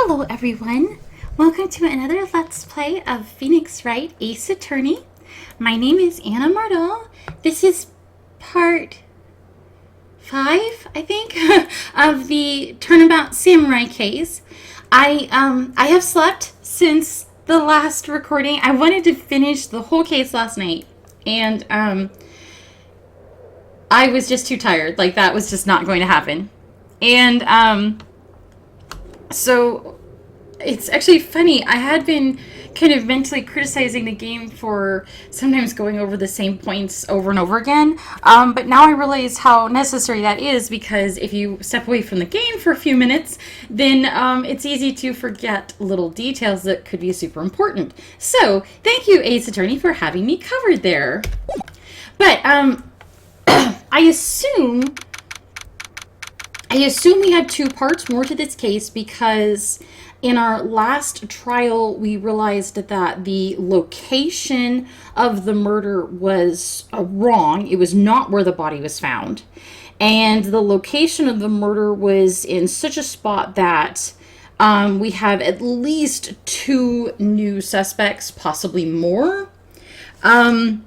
Hello everyone! Welcome to another Let's Play of Phoenix Wright Ace Attorney. My name is Anna Mardell. This is part 5, I think, of the Turnabout Samurai case. I have slept since the last recording. I wanted to finish the whole case last night, and I was just too tired. Like, that was just not going to happen. And so it's actually funny. I had been kind of mentally criticizing the game for sometimes going over the same points over and over again. But now I realize how necessary that is, because if you step away from the game for a few minutes, then it's easy to forget little details that could be super important. So thank you, Ace Attorney, for having me covered there. But I assume we had 2 parts more to this case, because in our last trial we realized that the location of the murder was wrong. It was not where the body was found. And the location of the murder was in such a spot that we have at least 2 new suspects, possibly more. So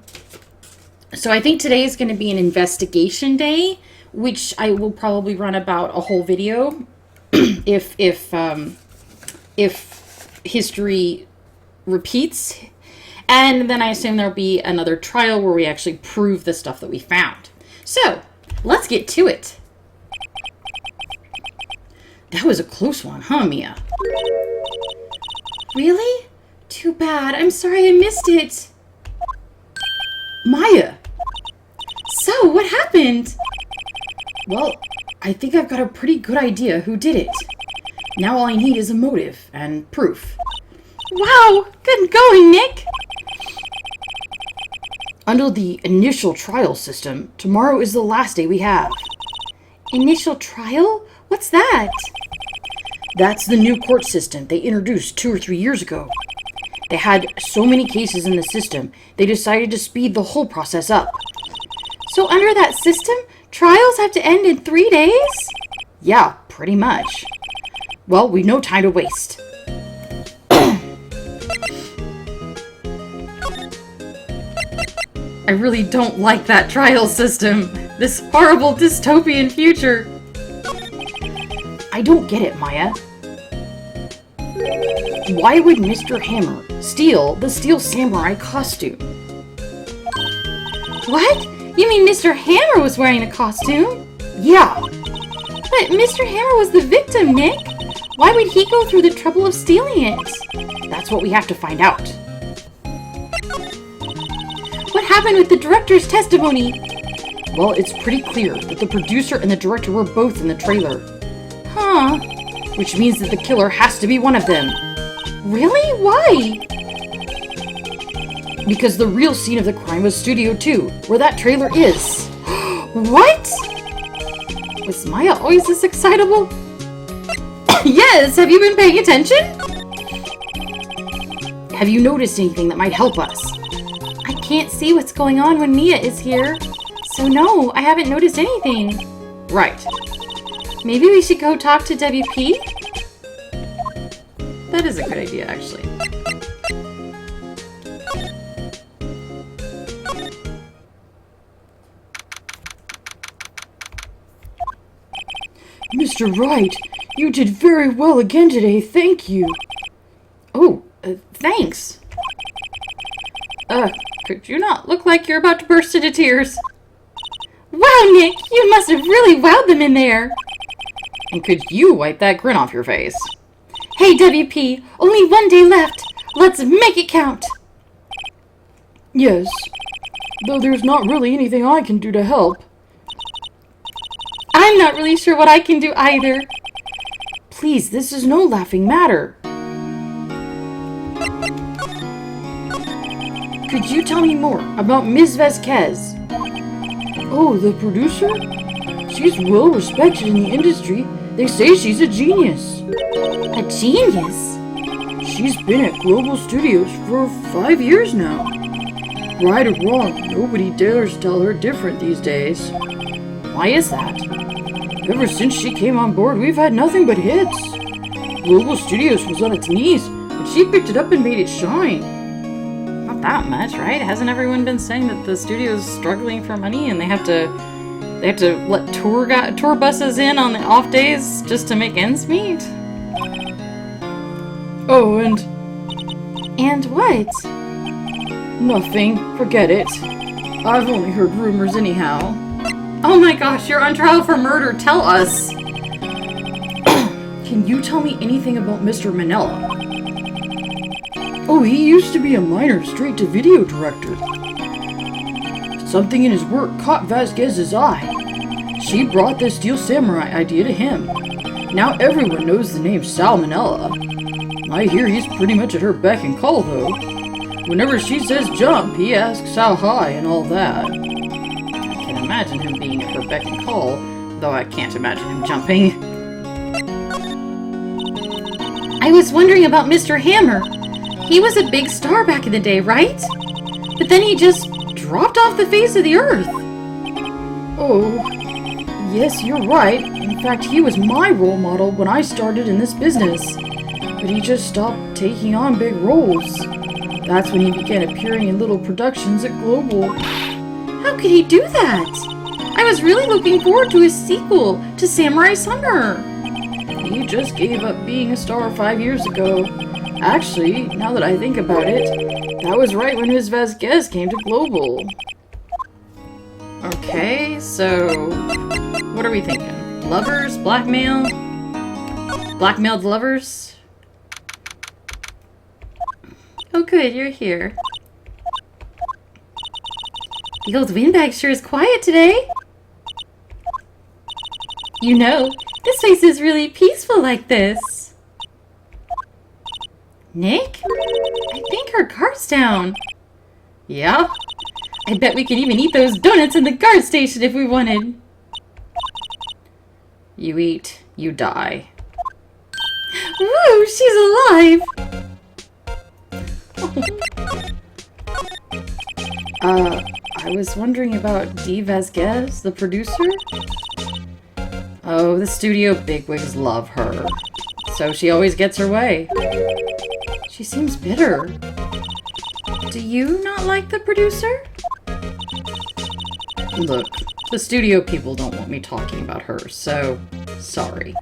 I think today is going to be an investigation day, which I will probably run about a whole video if history repeats. And then I assume there'll be another trial where we actually prove the stuff that we found. So let's get to it. That was a close one, huh, Mia? Really? Too bad. I'm sorry I missed it. Maya! So, what happened? Well, I think I've got a pretty good idea who did it. Now all I need is a motive and proof. Wow! Good going, Nick! Under the initial trial system, tomorrow is the last day we have. Initial trial? What's that? That's the new court system they introduced 2 or 3 years ago. They had so many cases in the system, they decided to speed the whole process up. So under that system, trials have to end in 3 days? Yeah, pretty much. Well, we've no time to waste. I really don't like that trial system. This horrible dystopian future. I don't get it, Maya. Why would Mr. Hammer steal the Steel Samurai costume? What? You mean Mr. Hammer was wearing a costume? Yeah. But Mr. Hammer was the victim, Nick. Why would he go through the trouble of stealing it? That's what we have to find out. What happened with the director's testimony? Well, it's pretty clear that the producer and the director were both in the trailer. Huh. Which means that the killer has to be one of them. Really? Why? Because the real scene of the crime was Studio 2, where that trailer is. What? Was Maya always this excitable? Yes! Have you been paying attention? Have you noticed anything that might help us? I can't see what's going on when Mia is here. So no, I haven't noticed anything. Right. Maybe we should go talk to WP? That is a good idea, actually. Mr. Wright, you did very well again today, thank you. Oh, thanks. Could you not look like you're about to burst into tears? Wow, Nick, you must have really wowed them in there. And could you wipe that grin off your face? Hey, WP, only 1 day left. Let's make it count. Yes, though there's not really anything I can do to help. I'm not really sure what I can do either. Please, this is no laughing matter. Could you tell me more about Ms. Vasquez? Oh, the producer? She's well respected in the industry. They say she's a genius. A genius? She's been at Global Studios for 5 years now. Right or wrong, nobody dares tell her different these days. Why is that? Ever since she came on board, we've had nothing but hits. Global Studios was on its knees, but she picked it up and made it shine. Not that much, right? Hasn't everyone been saying that the studio's struggling for money and they have to let tour buses in on the off days just to make ends meet? Oh, and what? nothing. Forget it. I've only heard rumors anyhow. Oh my gosh, you're on trial for murder. Tell us. Can you tell me anything about Mr. Manella? Oh, he used to be a minor straight-to-video director. Something in his work caught Vasquez's eye. She brought the Steel Samurai idea to him. Now everyone knows the name Salmonella. I hear he's pretty much at her beck and call, though. Whenever she says jump, he asks how high and all that. I can imagine him being at her beck and call, though I can't imagine him jumping. I was wondering about Mr. Hammer. He was a big star back in the day, right? But then he just dropped off the face of the earth. Oh, yes, you're right. In fact, he was my role model when I started in this business. But he just stopped taking on big roles. That's when he began appearing in little productions at Global. How could he do that? I was really looking forward to his sequel to Samurai Summer. He just gave up being a star 5 years ago. Actually, now that I think about it, that was right when Ms. Vasquez came to Global. Okay, so what are we thinking? Lovers? Blackmail? Blackmailed lovers? Oh good, you're here. The old windbag sure is quiet today. You know, this place is really peaceful like this. Nick? I think our car's down. Yeah? I bet we could even eat those donuts in the guard station if we wanted. You eat, you die. Woo, she's alive! I was wondering about Dee Vasquez, the producer? Oh, the studio bigwigs love her. So she always gets her way. She seems bitter. Do you not like the producer? Look, the studio people don't want me talking about her, so sorry.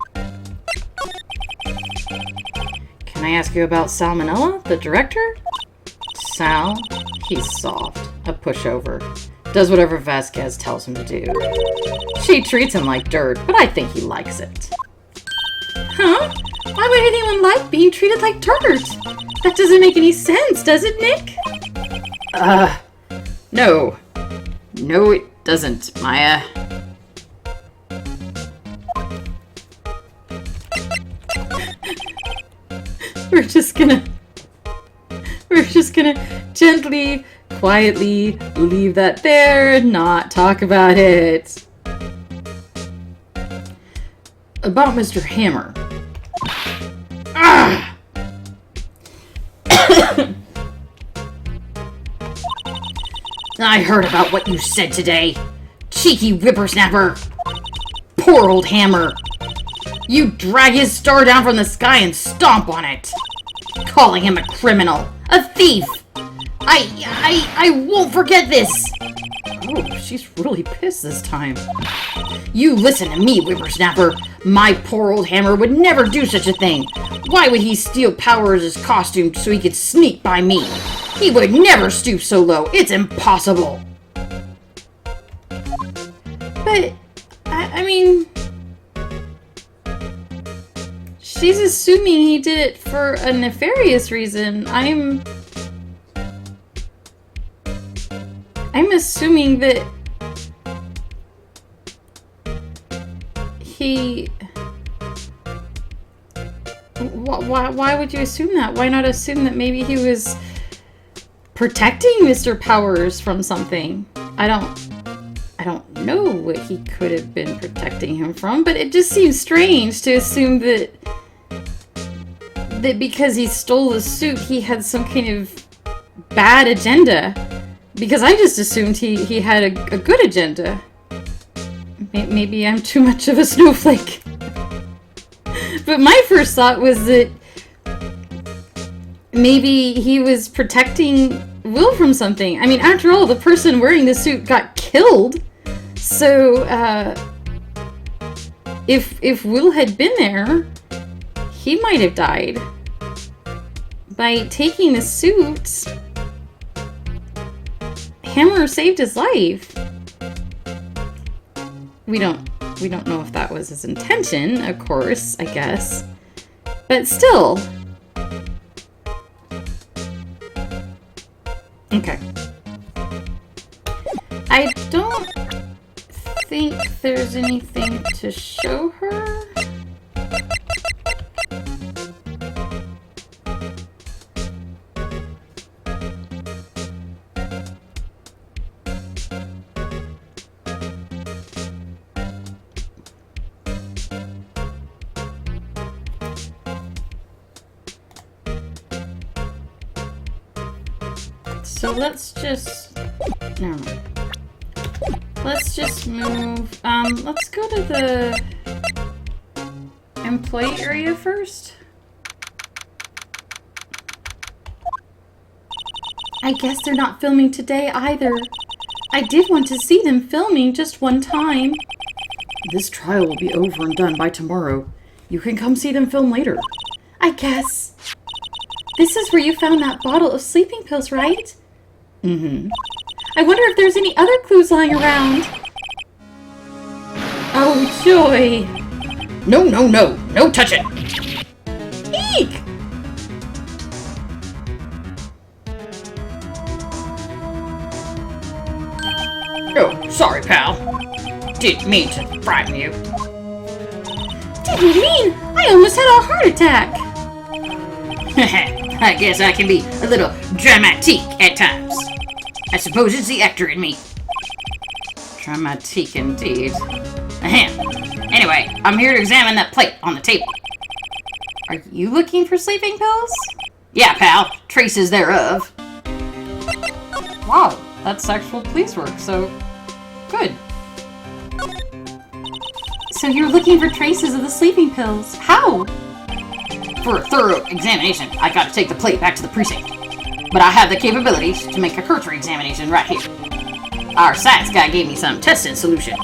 Can I ask you about Salmonella, the director? Sal, he's soft, a pushover. Does whatever Vasquez tells him to do. She treats him like dirt, but I think he likes it. Huh? Why would anyone like being treated like dirt? That doesn't make any sense, does it, Nick? No. No, it doesn't, Maya. We're just gonna gently, quietly leave that there and not talk about it. About Mr. Hammer. I heard about what you said today. Cheeky whippersnapper. Poor old Hammer. You drag his star down from the sky and stomp on it. Calling him a criminal. A thief. I won't forget this. Oh, she's really pissed this time. You listen to me, whippersnapper. My poor old Hammer would never do such a thing. Why would he steal Powers' costume so he could sneak by me? He would never stoop so low. It's impossible. But, I mean... She's assuming he did it for a nefarious reason. I'm assuming that he... Why would you assume that? Why not assume that maybe he was protecting Mr. Powers from something? I don't know what he could have been protecting him from, but it just seems strange to assume that because he stole the suit, he had some kind of bad agenda. Because I just assumed he had a good agenda. Maybe I'm too much of a snowflake. But my first thought was that maybe he was protecting Will from something. I mean, after all, the person wearing the suit got killed. So, if Will had been there, he might have died. By taking the suit, Hammer saved his life. We don't know if that was his intention, of course, I guess. But still. Okay. I don't think there's anything to show her. So let's just, never mind. Let's just move, let's go to the employee area first. I guess they're not filming today either. I did want to see them filming just one time. This trial will be over and done by tomorrow. You can come see them film later. I guess. This is where you found that bottle of sleeping pills, right? Mm-hmm. I wonder if there's any other clues lying around. Oh, joy. No, no, no. No touching. Eek! Oh, sorry, pal. Didn't mean to frighten you. Didn't mean? I almost had a heart attack. I guess I can be a little dramatique at times. I suppose it's the actor in me. Dramatique indeed. Ahem. Anyway, I'm here to examine that plate on the table. Are you looking for sleeping pills? Yeah, pal. Traces thereof. Wow, that's actual police work, so good. So you're looking for traces of the sleeping pills. How? For a thorough examination, I gotta take the plate back to the precinct. But I have the capabilities to make a cursory examination right here. Our science guy gave me some testing solution.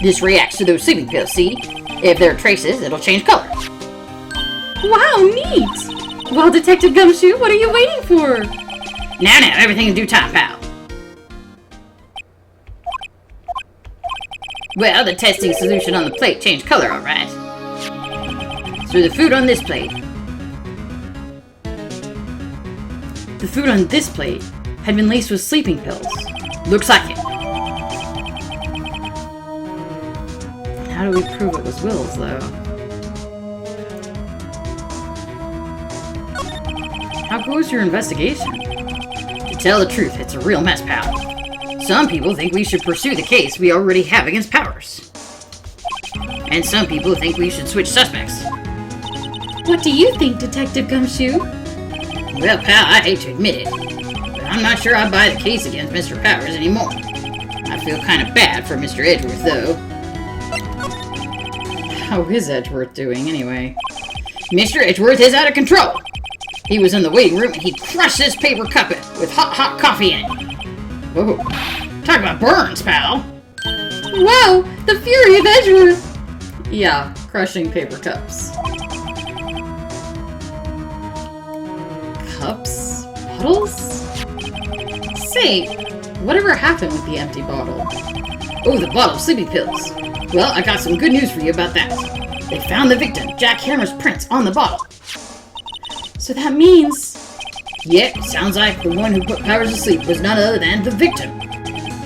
This reacts to those sleeping pills, see? If there are traces, it'll change color. Wow, neat! Well, Detective Gumshoe, what are you waiting for? Now, everything in due time, pal. Well, the testing solution on the plate changed color, alright. So the food on this plate... The food on this plate had been laced with sleeping pills. Looks like it. How do we prove it was Will's, though? How goes your investigation? To tell the truth, it's a real mess, pal. Some people think we should pursue the case we already have against Powers. And some people think we should switch suspects. What do you think, Detective Gumshoe? Well, pal, I hate to admit it, but I'm not sure I buy the case against Mr. Powers anymore. I feel kind of bad for Mr. Edgeworth, though. How is Edgeworth doing, anyway? Mr. Edgeworth is out of control! He was in the waiting room and he crushed this paper cup with hot coffee in it. Whoa. Talk about burns, pal! Wow! The fury of Edgeworth! Yeah, crushing paper cups. Cups? Bottles? Say, whatever happened with the empty bottle? Oh, the bottle of sleeping pills. Well, I got some good news for you about that. They found the victim, Jack Hammer's prints on the bottle. So that means... Yep, sounds like the one who put Powers to sleep was none other than the victim.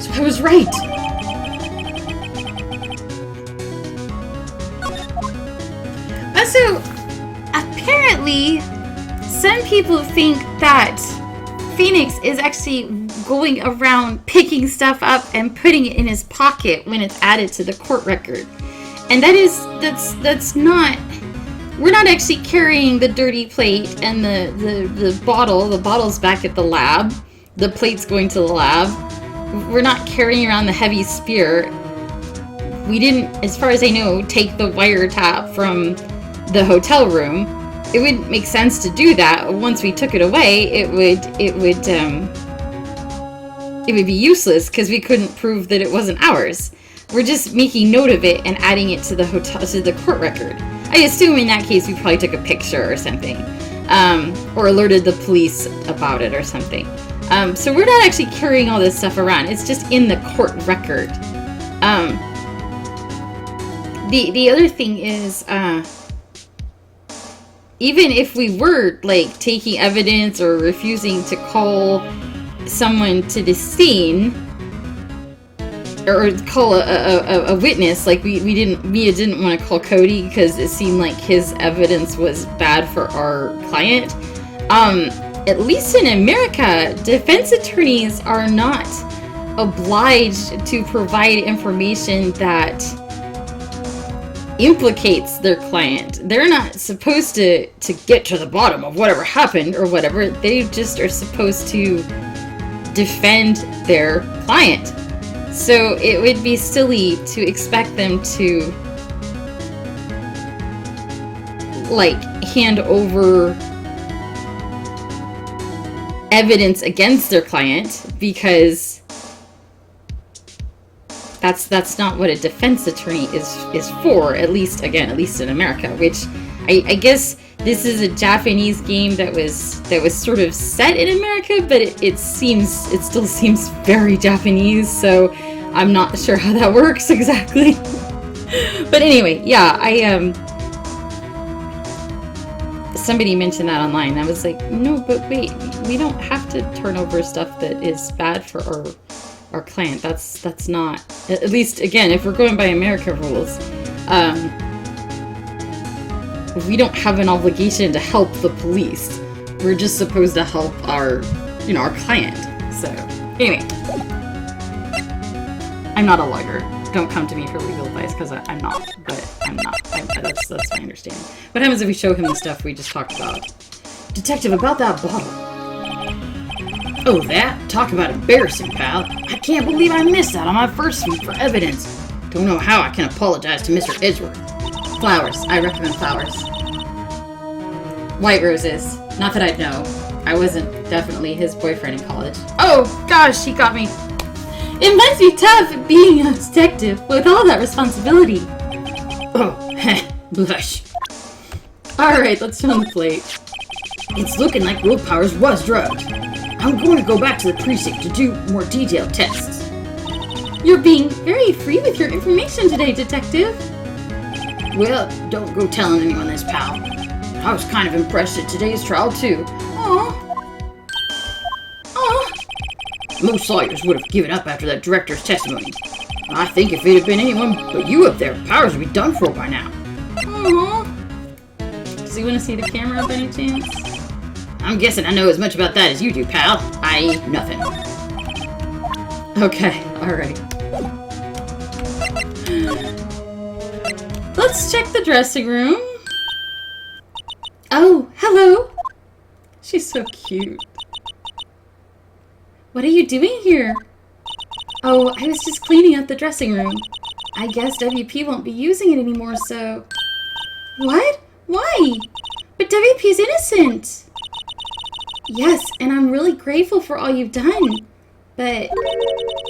So I was right. Also, apparently, some people think that Phoenix is actually going around picking stuff up and putting it in his pocket when it's added to the court record. And that's not... We're not actually carrying the dirty plate and the bottle. The bottle's back at the lab. The plate's going to the lab. We're not carrying around the heavy spear. We didn't, as far as I know, take the wiretap from the hotel room. It wouldn't make sense to do that. Once we took it away, it would be useless because we couldn't prove that it wasn't ours. We're just making note of it and adding it to the court record. I assume in that case we probably took a picture or something, or alerted the police about it or something. So we're not actually carrying all this stuff around. It's just in the court record. The other thing is, even if we were like taking evidence or refusing to call someone to the scene or call a witness, like Mia didn't want to call Cody because it seemed like his evidence was bad for our client. At least in America, defense attorneys are not obliged to provide information that implicates their client. They're not supposed to get to the bottom of whatever happened or whatever. They just are supposed to defend their client. So it would be silly to expect them to like hand over evidence against their client, because that's not what a defense attorney is for, at least in America, which I guess this is a Japanese game that was sort of set in America, but it still seems very Japanese, so I'm not sure how that works exactly. But anyway, yeah, somebody mentioned that online. I was like, no, but wait, we don't have to turn over stuff that is bad for our client. That's not, at least again, if we're going by America rules, we don't have an obligation to help the police. We're just supposed to help our client. So anyway, I'm not a lawyer. Don't come to me for legal advice because I'm not. But I'm not. That's my understanding. What happens if we show him the stuff we just talked about? Detective, about that bottle. Oh, that? Talk about embarrassing, pal. I can't believe I missed that on my first week for evidence. Don't know how I can apologize to Mr. Edgeworth. Flowers. I recommend flowers. White roses. Not that I'd know. I wasn't definitely his boyfriend in college. Oh, gosh, he got me. It must be tough being a detective with all that responsibility. Oh, blush. Alright, let's turn on the plate. It's looking like Will Powers was drugged. I'm going to go back to the precinct to do more detailed tests. You're being very free with your information today, Detective. Well, don't go telling anyone this, pal. I was kind of impressed at today's trial, too. Aww. Most lawyers would have given up after that director's testimony. I think if it had been anyone but you up there, Powers would be done for by now. Aww. Does he want to see the camera by any chance? I'm guessing I know as much about that as you do, pal. I.e., nothing. Okay, alright. Let's check the dressing room. Oh, hello. She's so cute. What are you doing here? Oh, I was just cleaning up the dressing room. I guess WP won't be using it anymore, so... What? Why? But WP's innocent. Yes, and I'm really grateful for all you've done. But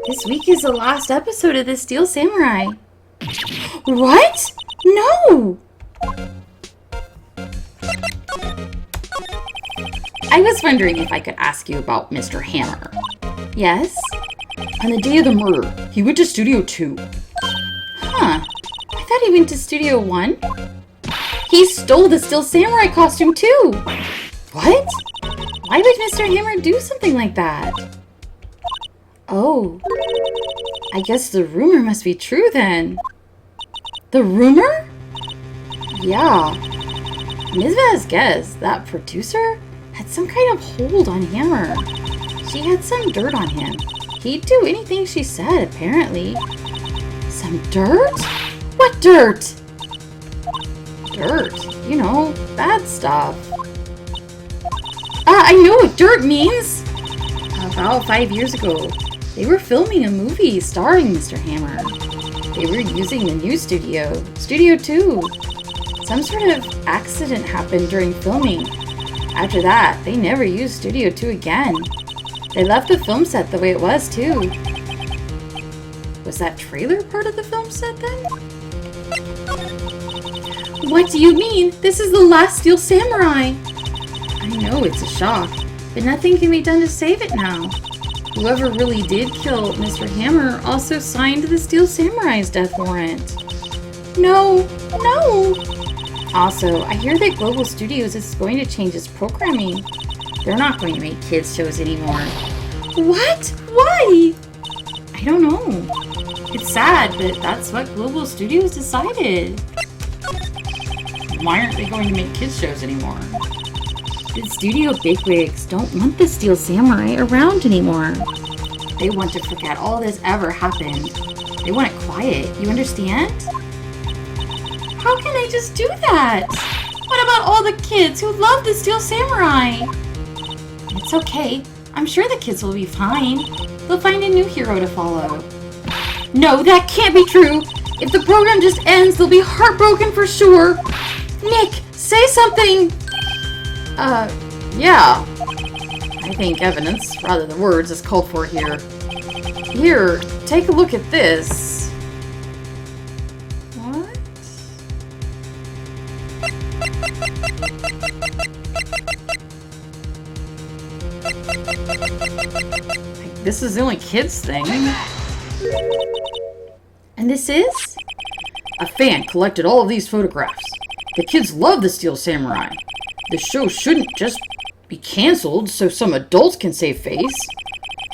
this week is the last episode of the Steel Samurai. What? No! I was wondering if I could ask you about Mr. Hammer. Yes? On the day of the murder, he went to Studio 2. Huh. I thought he went to Studio 1. He stole the Steel Samurai costume too. What? Why would Mr. Hammer do something like that? Oh. I guess the rumor must be true then. The rumor? Yeah. Ms. Vasquez, that producer, had some kind of hold on Hammer. She had some dirt on him. He'd do anything she said, apparently. Some dirt? What dirt? Dirt. You know, bad stuff. I know what dirt means! About 5 years ago, they were filming a movie starring Mr. Hammer. They were using the new studio, Studio 2. Some sort of accident happened during filming. After that, they never used Studio 2 again. They left the film set the way it was, too. Was that trailer part of the film set, then? What do you mean? This is the last Steel Samurai! I know it's a shock, but nothing can be done to save it now. Whoever really did kill Mr. Hammer also signed the Steel Samurai's death warrant. No! No! Also, I hear that Global Studios is going to change its programming. They're not going to make kids shows anymore. What? Why? I don't know. It's sad, but that's what Global Studios decided. Why aren't they going to make kids shows anymore? The studio bigwigs don't want the Steel Samurai around anymore. They want to forget all this ever happened. They want it quiet, you understand? How can I just do that? What about all the kids who love the Steel Samurai? It's okay. I'm sure the kids will be fine. They'll find a new hero to follow. No, that can't be true. If the program just ends, they'll be heartbroken for sure. Nick, say something. Yeah. I think evidence, rather than words, is called for here. Here, take a look at this. What? This is the only kids thing. And this is? A fan collected all of these photographs. The kids love the Steel Samurai. The show shouldn't just be canceled so some adults can save face.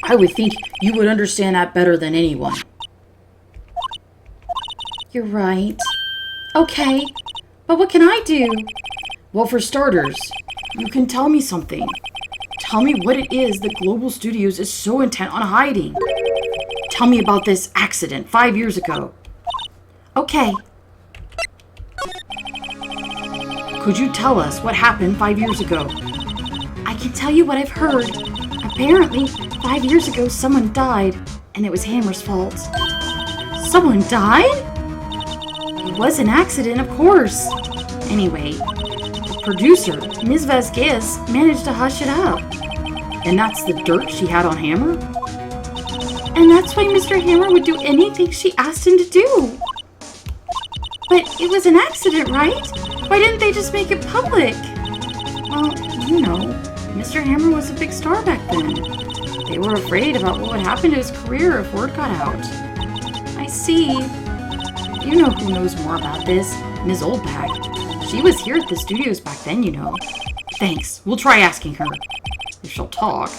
I would think you would understand that better than anyone. You're right. Okay, but what can I do? Well, for starters, you can tell me something. Tell me what it is that Global Studios is so intent on hiding. Tell me about this accident 5 years ago. Okay. Could you tell us what happened 5 years ago? I can tell you what I've heard. Apparently, 5 years ago someone died, and it was Hammer's fault. Someone died? It was an accident, of course. Anyway, the producer, Ms. Vasquez, managed to hush it up. And that's the dirt she had on Hammer? And that's why Mr. Hammer would do anything she asked him to do. But it was an accident, right? Why didn't they just make it public? Well, you know, Mr. Hammer was a big star back then. They were afraid about what would happen to his career if word got out. I see. You know who knows more about this? Ms. Oldbag. She was here at the studios back then, you know. Thanks. We'll try asking her. If she'll talk.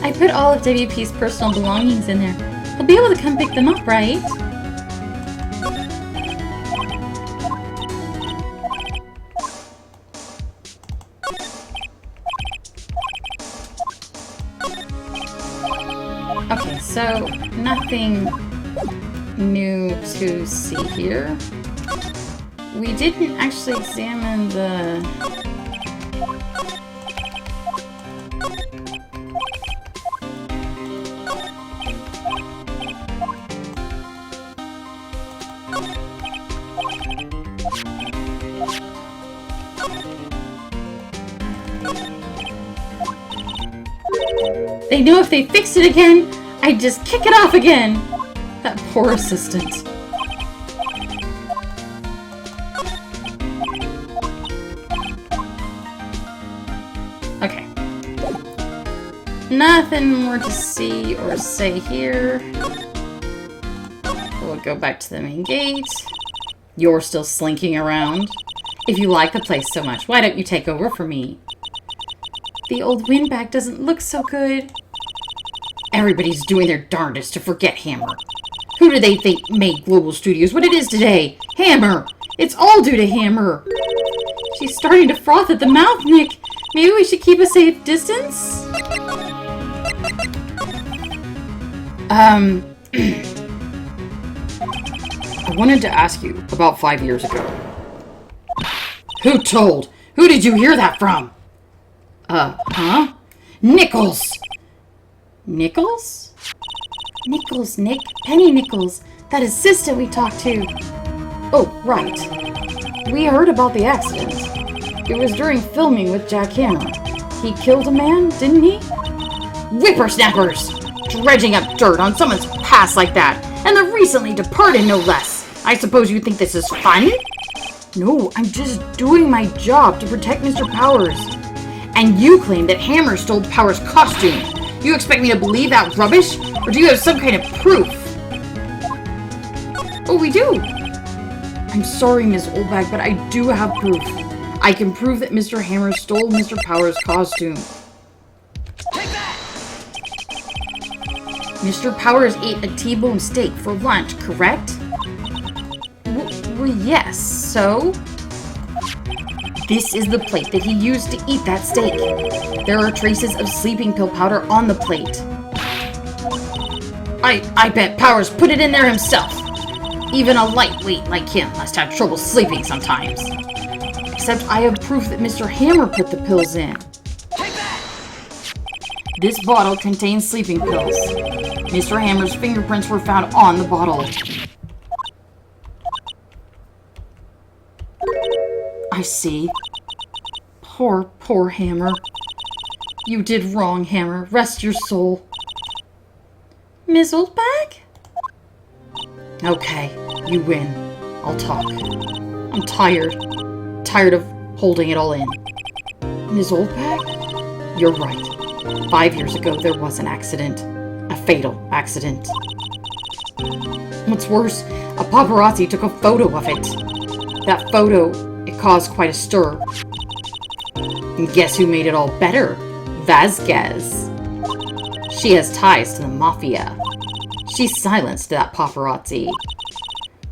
I put all of WP's personal belongings in there. He'll be able to come pick them up, right? Okay, so nothing new to see here. We didn't actually examine the... They know if they fixed it again, I'd just kick it off again. That poor assistant. Okay. Nothing more to see or say here. We'll go back to the main gate. You're still slinking around. If you like the place so much, why don't you take over for me? The old windbag doesn't look so good. Everybody's doing their darndest to forget Hammer. Who do they think made Global Studios what it is today? Hammer! It's all due to Hammer! She's starting to froth at the mouth, Nick. Maybe we should keep a safe distance? I wanted to ask you about 5 years ago. Who told? Who did you hear that from? Huh? Nichols! Nichols? Nichols, Nick. Penny Nichols. That assistant we talked to. Oh, right. We heard about the accident. It was during filming with Jack Hammer. He killed a man, didn't he? Whippersnappers! Dredging up dirt on someone's past like that. And the recently departed, no less. I suppose you think this is fun? No, I'm just doing my job to protect Mr. Powers. And you claim that Hammer stole Powers' costume. You expect me to believe that rubbish? Or do you have some kind of proof? Oh, we do. I'm sorry, Miss Oldbag, but I do have proof. I can prove that Mr. Hammer stole Mr. Powers' costume. Take that! Mr. Powers ate a T-bone steak for lunch, correct? Well, yes, so? This is the plate that he used to eat that steak. There are traces of sleeping pill powder on the plate. I bet Powers put it in there himself. Even a lightweight like him must have trouble sleeping sometimes. Except I have proof that Mr. Hammer put the pills in. This bottle contains sleeping pills. Mr. Hammer's fingerprints were found on the bottle. I see. Poor Hammer. You did wrong, Hammer. Rest your soul. Miss Oldbag? Okay, you win. I'll talk. I'm tired. Tired of holding it all in. Ms. Oldbag? You're right. 5 years ago, there was an accident. A fatal accident. What's worse, a paparazzi took a photo of it. That photo, it caused quite a stir. And guess who made it all better? Vasquez. She has ties to the mafia. She silenced that paparazzi.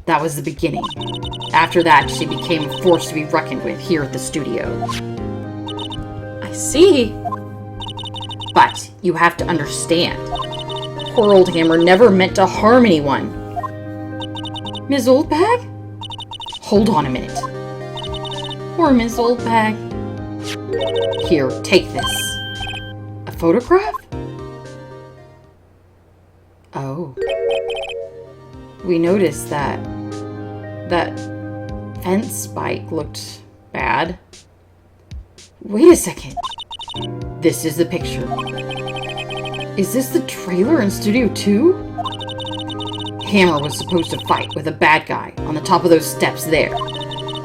That was the beginning. After that, she became a force to be reckoned with here at the studio. I see. But you have to understand, poor old Hammer never meant to harm anyone. Miss Oldbag? Hold on a minute. Poor Miss Oldbag. Here, take this. A photograph? Oh. We noticed that fence spike looked bad. Wait a second. This is the picture. Is this the trailer in Studio 2? Hammer was supposed to fight with a bad guy on the top of those steps there.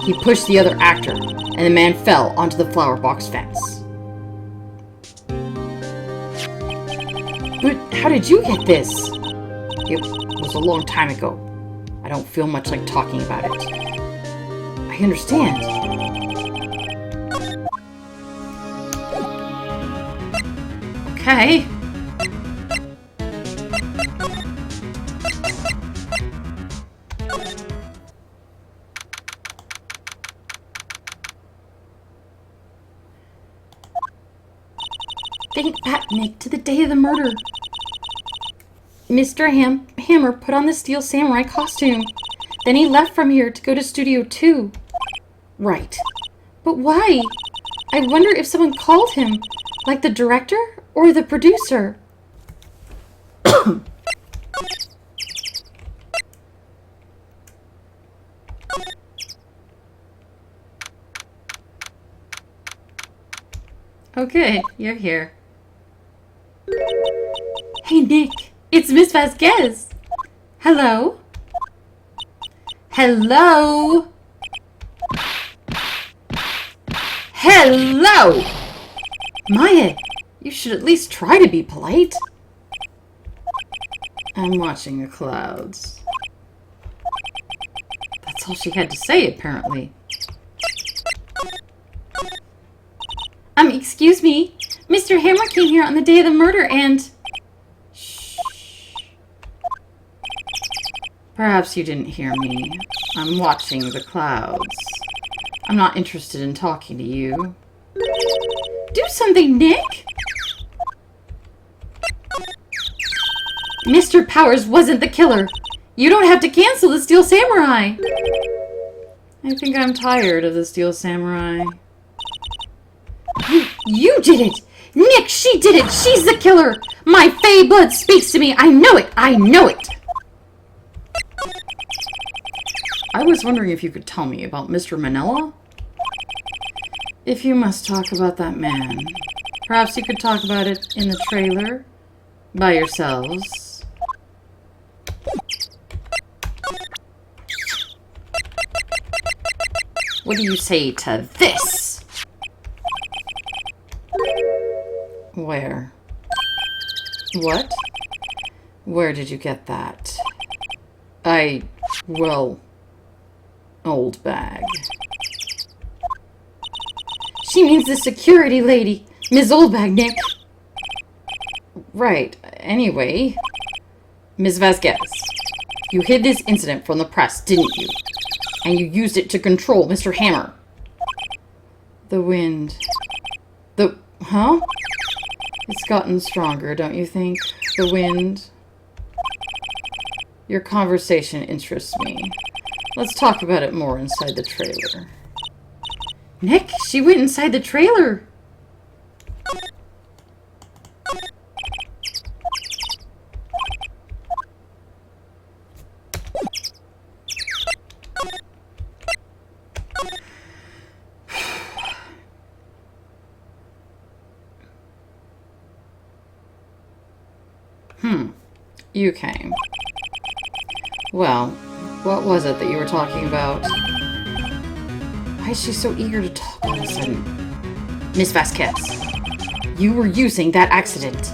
He pushed the other actor, and the man fell onto the flower box fence. But how did you get this? It was a long time ago. I don't feel much like talking about it. I understand. Okay. Think back, Nick, to the day of the murder. Mr. Hammer put on the Steel Samurai costume. Then he left from here to go to Studio 2. Right. But why? I wonder if someone called him, like the director or the producer. Okay, you're here. Hey, Nick. It's Miss Vasquez. Hello? Hello? Hello! Maya, you should at least try to be polite. I'm watching the clouds. That's all she had to say, apparently. Excuse me. Mr. Hammer came here on the day of the murder and... Shh. Perhaps you didn't hear me. I'm watching the clouds. I'm not interested in talking to you. Do something, Nick! Mr. Powers wasn't the killer. You don't have to cancel the Steel Samurai. I think I'm tired of the Steel Samurai. You did it! Nick, she did it! She's the killer! My Fey blood speaks to me! I know it! I know it! I was wondering if you could tell me about Mr. Manila? If you must talk about that man, perhaps you could talk about it in the trailer? By yourselves? What do you say to this? Where? What? Where did you get that? Well, old bag. She means the security lady, Ms. Oldbag, Nick. Right. Anyway, Ms. Vasquez, you hid this incident from the press, didn't you? And you used it to control Mr. Hammer. The wind. Huh? It's gotten stronger, don't you think? The wind. Your conversation interests me. Let's talk about it more inside the trailer. Nick, she went inside the trailer. You came. Well, what was it that you were talking about? Why is she so eager to talk all of a sudden? Miss Vasquez, you were using that accident.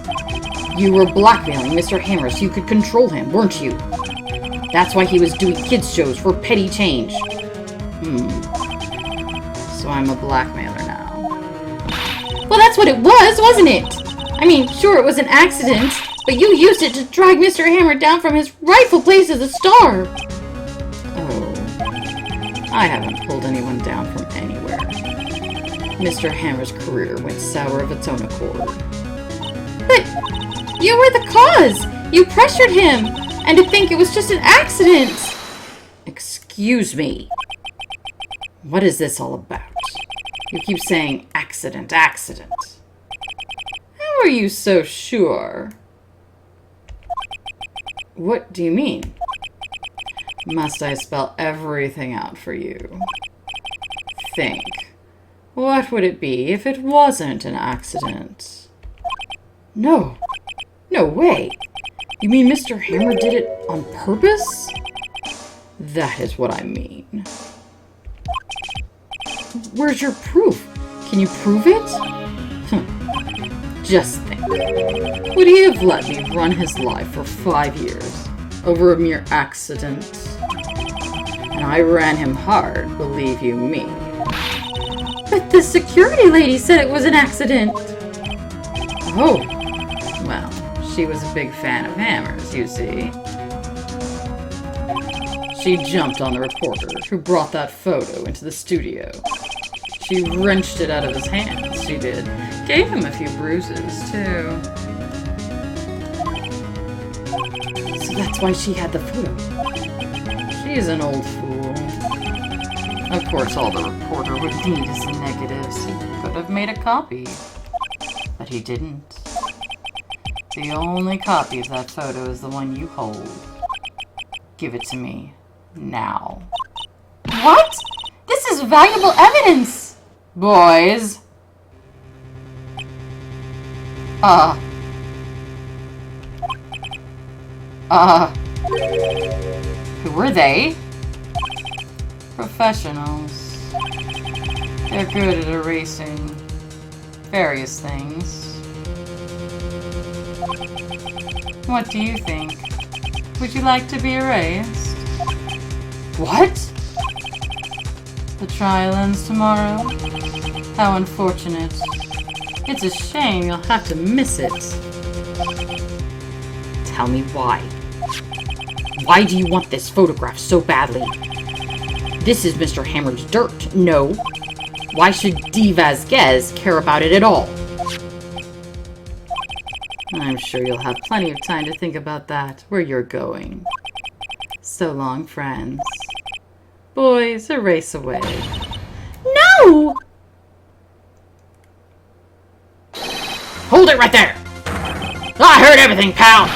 You were blackmailing Mr. Hammer so you could control him, weren't you? That's why he was doing kids shows for petty change. So I'm a blackmailer now. Well, that's what it was, wasn't it? I mean, sure, it was an accident, but you used it to drag Mr. Hammer down from his rightful place as a star. Oh, I haven't pulled anyone down from anywhere. Mr. Hammer's career went sour of its own accord. But you were the cause! You pressured him! And to think it was just an accident! Excuse me. What is this all about? You keep saying accident, accident. How are you so sure? What do you mean? Must I spell everything out for you? Think. What would it be if it wasn't an accident? No. No way. You mean Mr. Hammer did it on purpose? That is what I mean. Where's your proof? Can you prove it? Just think. Would he have let me run his life for 5 years over a mere accident? And I ran him hard, believe you me. But the security lady said it was an accident. Oh. Well, she was a big fan of Hammer's, you see. She jumped on the reporter who brought that photo into the studio. She wrenched it out of his hands, she did. Gave him a few bruises, too. So that's why she had the photo. She's an old fool. Of course, all the reporter would need is the negatives. He could have made a copy. But he didn't. The only copy of that photo is the one you hold. Give it to me. Now. What? This is valuable evidence! Boys. Who were they? Professionals. They're good at erasing various things. What do you think? Would you like to be erased? What? The trial ends tomorrow? How unfortunate. It's a shame you'll have to miss it. Tell me why. Why do you want this photograph so badly? This is Mr. Hammer's dirt. No. Why should Dee Vasquez care about it at all? I'm sure you'll have plenty of time to think about that, where you're going. So long, friends. Boys, a race away. No! Hold it right there! I heard everything, pal!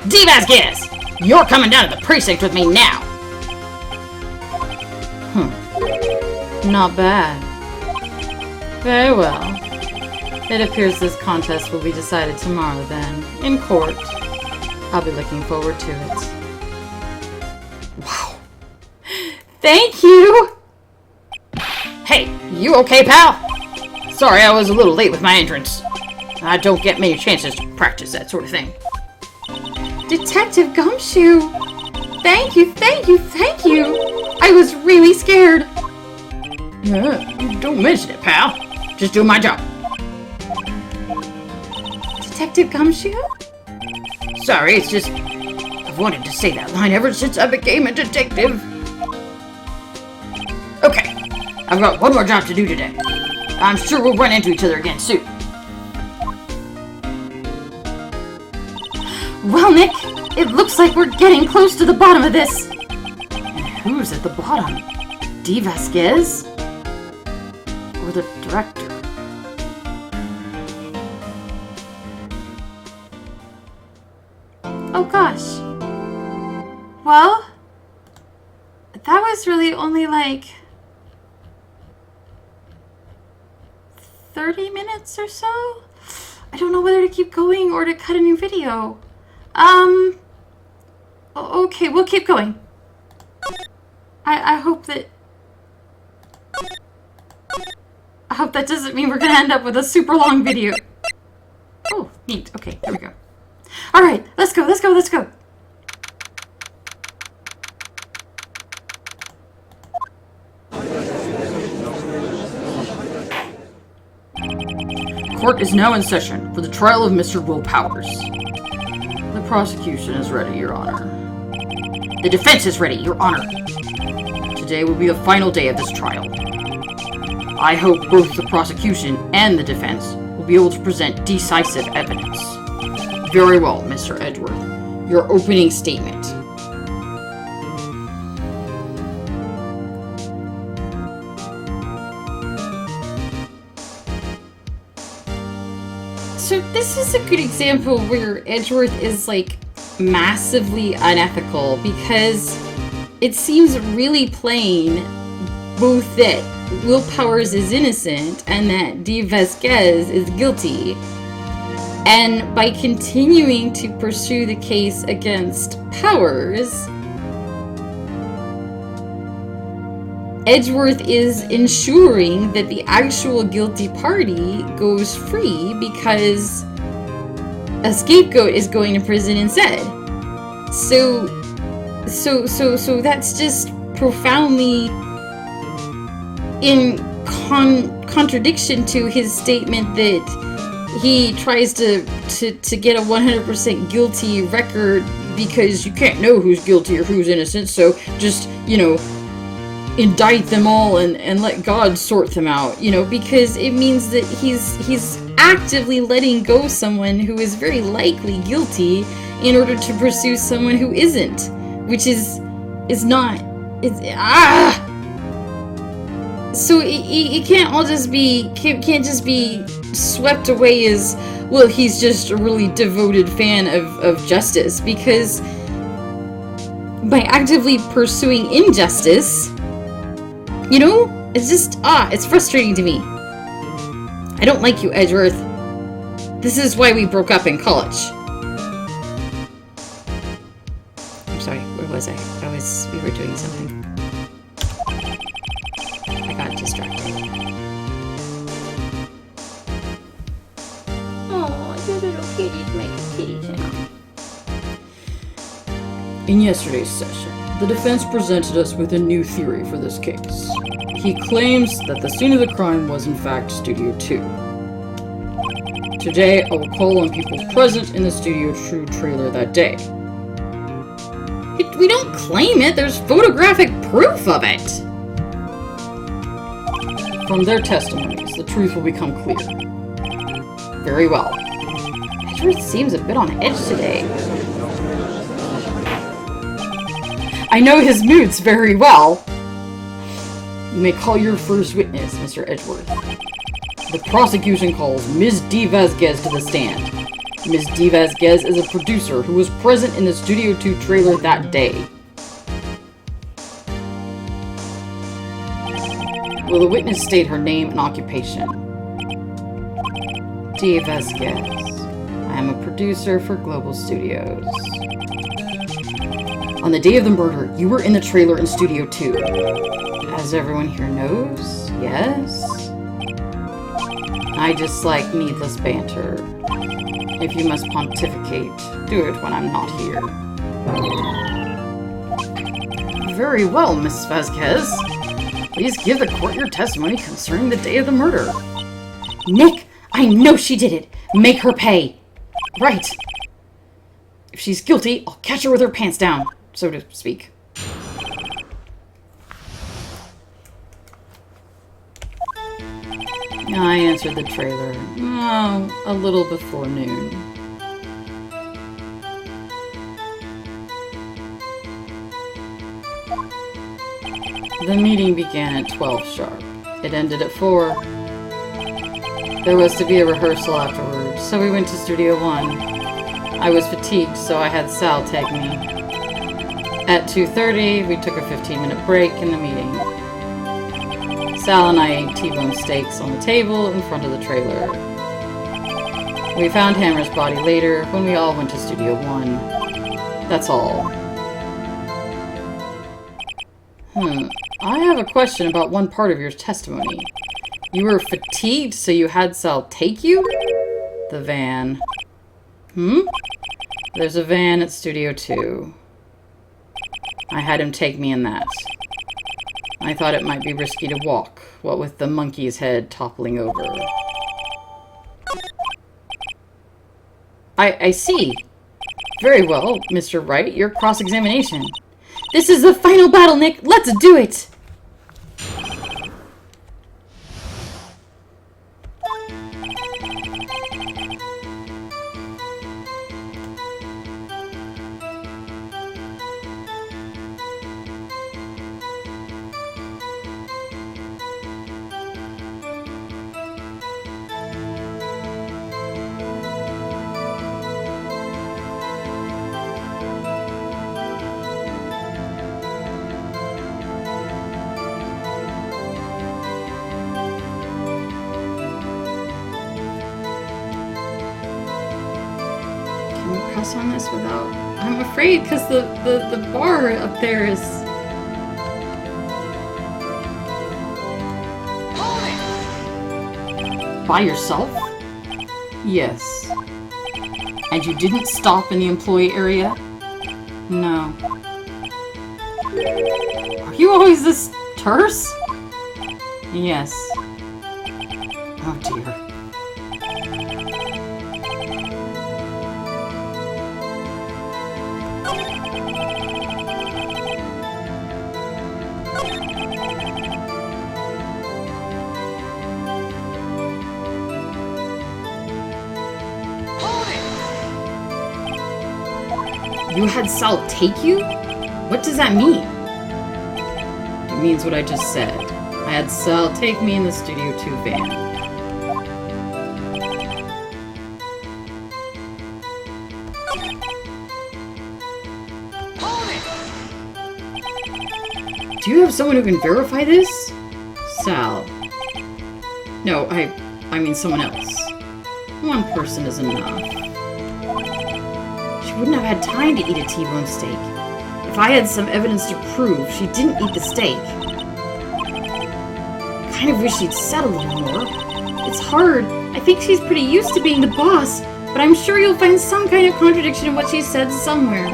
Dee Vasquez! You're coming down to the precinct with me now! Not bad. Very well. It appears this contest will be decided tomorrow then, in court. I'll be looking forward to it. Wow. Thank you! Hey, you okay, pal? Sorry I was a little late with my entrance. I don't get many chances to practice that sort of thing. Detective Gumshoe! Thank you, thank you, thank you! I was really scared. Don't mention it, pal. Just do my job. Detective Gumshoe? Sorry, it's just... I've wanted to say that line ever since I became a detective. Okay, I've got one more job to do today. I'm sure we'll run into each other again soon. Well, Nick, it looks like we're getting close to the bottom of this. And who's at the bottom? Dee Vasquez? Or the director? Oh gosh. Well, that was really only like 30 minutes or so? I don't know whether to keep going or to cut a new video. Okay, we'll keep going. I hope that doesn't mean we're gonna end up with a super long video. Oh, neat. Okay, there we go. Alright, let's go, let's go, let's go. Court is now in session for the trial of Mr. Will Powers. The prosecution is ready, Your Honor. The defense is ready, Your Honor. Today will be the final day of this trial. I hope both the prosecution and the defense will be able to present decisive evidence. Very well, Mr. Edgeworth. Your opening statement. So this is a good example where Edgeworth is like massively unethical because it seems really plain both that Will Powers is innocent and that Dee Vasquez is guilty. And by continuing to pursue the case against Powers, Edgeworth is ensuring that the actual guilty party goes free because a scapegoat is going to prison instead. So that's just profoundly in contradiction to his statement that he tries to get a 100% guilty record because you can't know who's guilty or who's innocent, so just, indict them all and let God sort them out, because it means that he's actively letting go someone who is very likely guilty in order to pursue someone who isn't, which is not, so it can't all just be, can't just be swept away as, well, he's just a really devoted fan of justice, because by actively pursuing injustice, it's just, it's frustrating to me. I don't like you, Edgeworth. This is why we broke up in college. I'm sorry, where was I? We were doing something. I got distracted. Oh, your little kitties make a kitty sound. In yesterday's session, the defense presented us with a new theory for this case. He claims that the scene of the crime was in fact Studio 2. Today, I will call on people present in the Studio 2 trailer that day. We don't claim it. There's photographic proof of it. From their testimonies, the truth will become clear. Very well. Edward seems a bit on edge today. I know his moods very well. You may call your first witness, Mr. Edgeworth. The prosecution calls Ms. Dee Vasquez to the stand. Ms. Dee Vasquez is a producer who was present in the Studio 2 trailer that day. Will the witness state her name and occupation? Dee Vasquez. I am a producer for Global Studios. On the day of the murder, you were in the trailer in Studio 2. As everyone here knows, yes? I dislike needless banter. If you must pontificate, do it when I'm not here. Very well, Miss Vasquez. Please give the court your testimony concerning the day of the murder. Nick, I know she did it. Make her pay. Right. If she's guilty, I'll catch her with her pants down, so to speak. I answered the trailer, a little before noon. The meeting began at 12 sharp. It ended at 4. There was to be a rehearsal afterwards, so we went to Studio 1. I was fatigued, so I had Sal take me. At 2:30, we took a 15-minute break in the meeting. Sal and I ate T-bone steaks on the table in front of the trailer. We found Hammer's body later when we all went to Studio 1. That's all. I have a question about one part of your testimony. You were fatigued, so you had Sal take you? The van. There's a van at Studio 2. I had him take me in that. I thought it might be risky to walk, what with the monkey's head toppling over. I see. Very well, Mr. Wright, your cross-examination. This is the final battle, Nick. Let's do it! Press on this without... I'm afraid because the bar up there is... By yourself? Yes. And you didn't stop in the employee area? No. Are you always this terse? Yes. Oh dear. You had Sal take you? What does that mean? It means what I just said. I had Sal take me in the Studio 2 van. Do you have someone who can verify this? Sal. No, I mean someone else. One person is enough. She wouldn't have had time to eat a T-bone steak. If I had some evidence to prove she didn't eat the steak. Kind of wish she'd said a little more. It's hard. I think she's pretty used to being the boss, but I'm sure you'll find some kind of contradiction in what she said somewhere.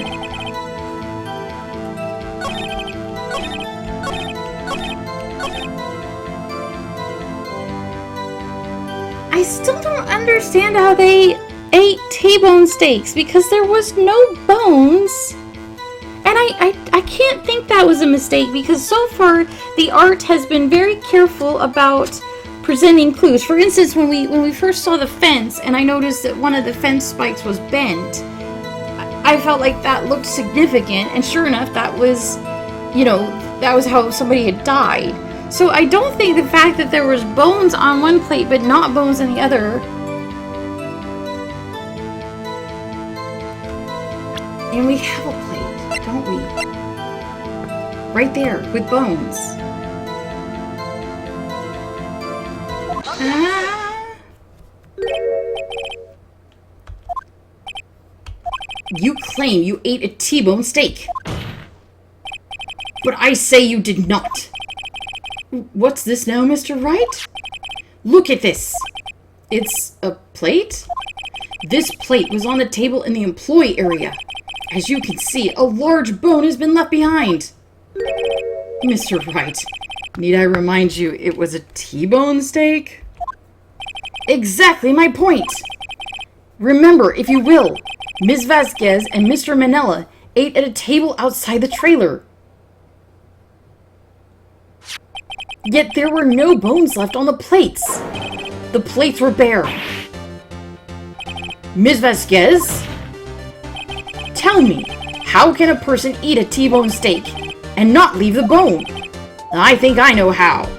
I still don't understand how they ate T-bone steaks because there was no bones. And I can't think that was a mistake, because so far the art has been very careful about presenting clues. For instance, when we first saw the fence and I noticed that one of the fence spikes was bent, I felt like that looked significant, and sure enough, that was, that was how somebody had died. So I don't think the fact that there was bones on one plate but not bones on the other. And we have a plate, don't we? Right there, with bones. You claim you ate a T-bone steak. But I say you did not. What's this now, Mr. Wright? Look at this. It's a plate? This plate was on the table in the employee area. As you can see, a large bone has been left behind. Mr. Wright, need I remind you it was a T-bone steak? Exactly my point. Remember, if you will, Ms. Vasquez and Mr. Manella ate at a table outside the trailer. Yet there were no bones left on the plates. The plates were bare. Ms. Vasquez? Tell me, how can a person eat a T-bone steak and not leave the bone? I think I know how.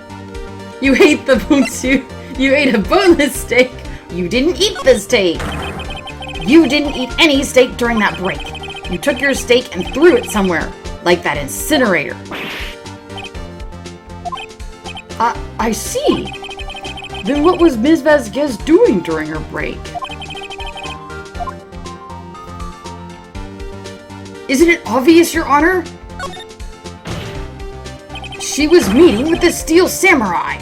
You ate the bone too. You ate a boneless steak. You didn't eat the steak. You didn't eat any steak during that break. You took your steak and threw it somewhere, like that incinerator. I see. Then what was Ms. Vasquez doing during her break? Isn't it obvious, Your Honor? She was meeting with the Steel Samurai.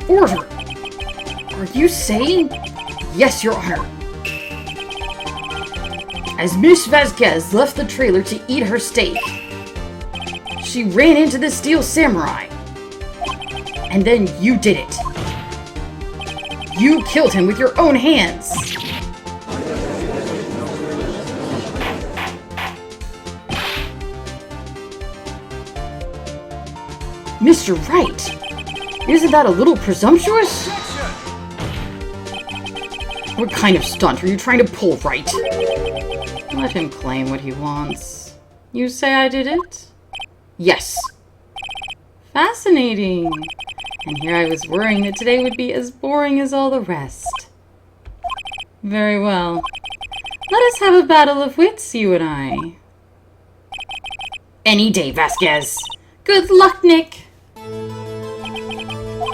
Order! Are you saying? Yes, Your Honor. As Miss Vasquez left the trailer to eat her steak, she ran into the Steel Samurai. And then you did it. You killed him with your own hands. Mr. Wright, isn't that a little presumptuous? What kind of stunt are you trying to pull, Wright? Let him claim what he wants. You say I did it? Yes. Fascinating. And here I was worrying that today would be as boring as all the rest. Very well. Let us have a battle of wits, you and I. Any day, Vasquez. Good luck, Nick.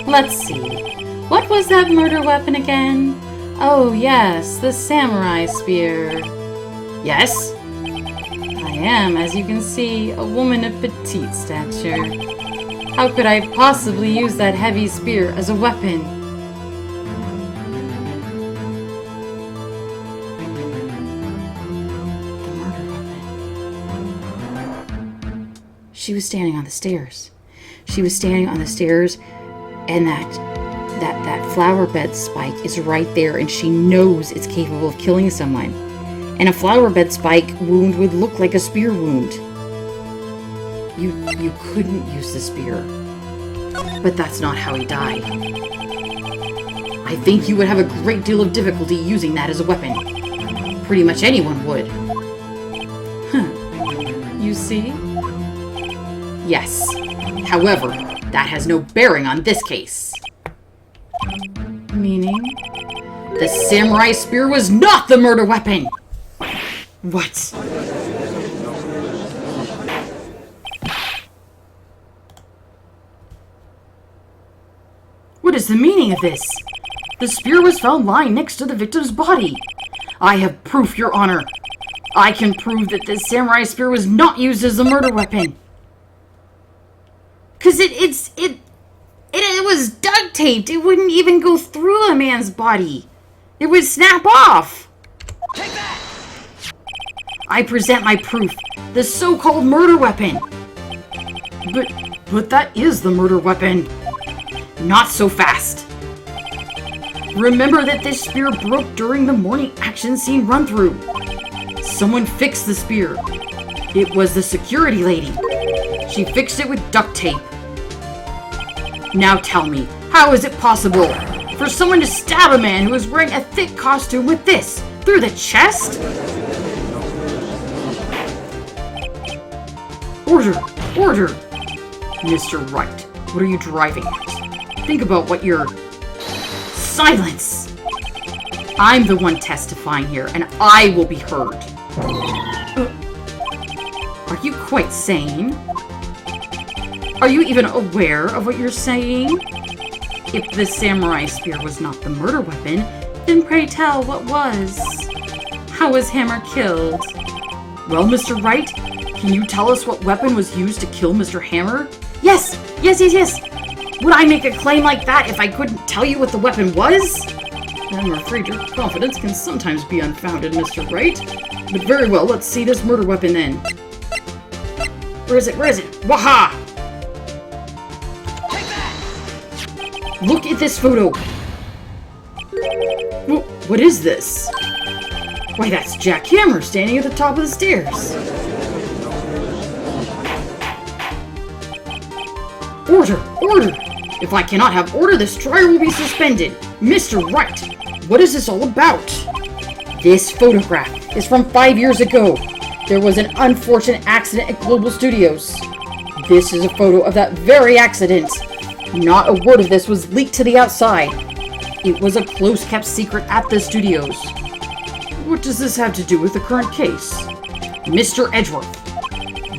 Let's see. What was that murder weapon again? Oh, yes, the samurai spear. Yes? I am, as you can see, a woman of petite stature. How could I possibly use that heavy spear as a weapon? The murder weapon. She was standing on the stairs. She was standing on the stairs, and that flower bed spike is right there, and she knows it's capable of killing someone. And a flower bed spike wound would look like a spear wound. You couldn't use the spear. But that's not how he died. I think you would have a great deal of difficulty using that as a weapon. Pretty much anyone would. Huh. You see? Yes. However, that has no bearing on this case. Meaning? The samurai spear was not the murder weapon! What? What is the meaning of this? The spear was found lying next to the victim's body. I have proof, Your Honor. I can prove that this samurai spear was not used as a murder weapon. 'Cause it was duct taped. It wouldn't even go through a man's body. It would snap off. Take that! I present my proof. The so-called murder weapon. But that is the murder weapon. Not so fast. Remember that this spear broke during the morning action scene run-through. Someone fixed the spear. It was the security lady. She fixed it with duct tape. Now tell me, how is it possible for someone to stab a man who is wearing a thick costume with this through the chest? Order! Order! Mr. Wright, what are you driving at? Think about what you're... Silence! I'm the one testifying here, and I will be heard. Are you quite sane? Are you even aware of what you're saying? If the samurai spear was not the murder weapon, then pray tell what was? How was Hammer killed? Well, Mr. Wright, can you tell us what weapon was used to kill Mr. Hammer? Yes! Would I make a claim like that if I couldn't tell you what the weapon was? I'm afraid your confidence can sometimes be unfounded, Mr. Wright. But very well, let's see this murder weapon then. Where is it? Waha! Look at this photo! What is this? Why, that's Jack Hammer standing at the top of the stairs. Order! If I cannot have order, this trial will be suspended. Mr. Wright, what is this all about? This photograph is from 5 years ago. There was an unfortunate accident at Global Studios. This is a photo of that very accident. Not a word of this was leaked to the outside. It was a close-kept secret at the studios. What does this have to do with the current case? Mr. Edgeworth,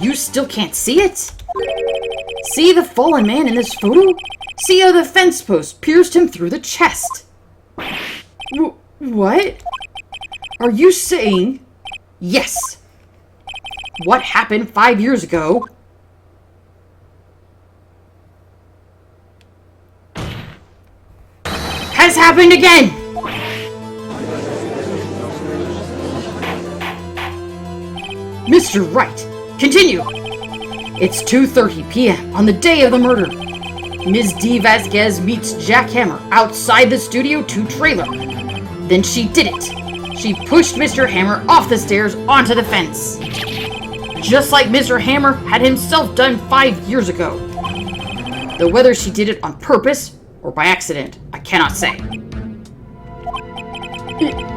you still can't see it? See the fallen man in this photo? See how the fence post pierced him through the chest? What? Are you saying... Yes. What happened 5 years ago... has happened again! Mr. Wright, continue! It's 2:30 p.m. on the day of the murder. Ms. Dee Vasquez meets Jack Hammer outside the Studio 2 trailer. Then she did it. She pushed Mr. Hammer off the stairs onto the fence. Just like Mr. Hammer had himself done 5 years ago. Though whether she did it on purpose or by accident, I cannot say.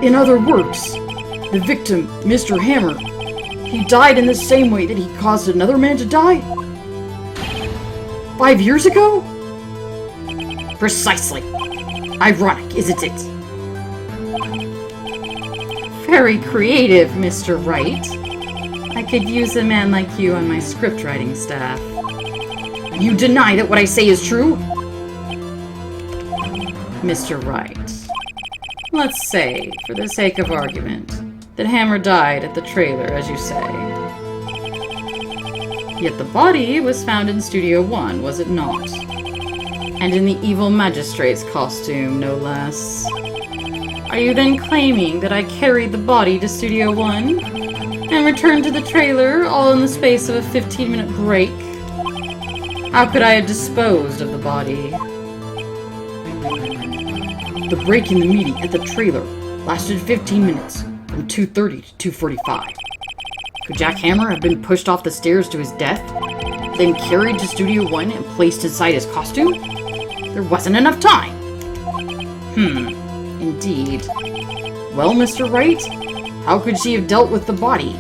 In other words, the victim, Mr. Hammer, he died in the same way that he caused another man to die? 5 years ago? Precisely. Ironic, isn't it? Very creative, Mr. Wright. I could use a man like you on my script writing staff. You deny that what I say is true? Mr. Wright, let's say, for the sake of argument, that Hammer died at the trailer, as you say. Yet the body was found in Studio 1, was it not? And in the evil magistrate's costume, no less. Are you then claiming that I carried the body to Studio 1 and returned to the trailer all in the space of a 15-minute break? How could I have disposed of the body? The break in the meeting at the trailer lasted 15 minutes, from 2:30 to 2:45. Could Jack Hammer have been pushed off the stairs to his death, then carried to Studio 1 and placed inside his costume? There wasn't enough time. Indeed. Well, Mr. Wright, how could she have dealt with the body?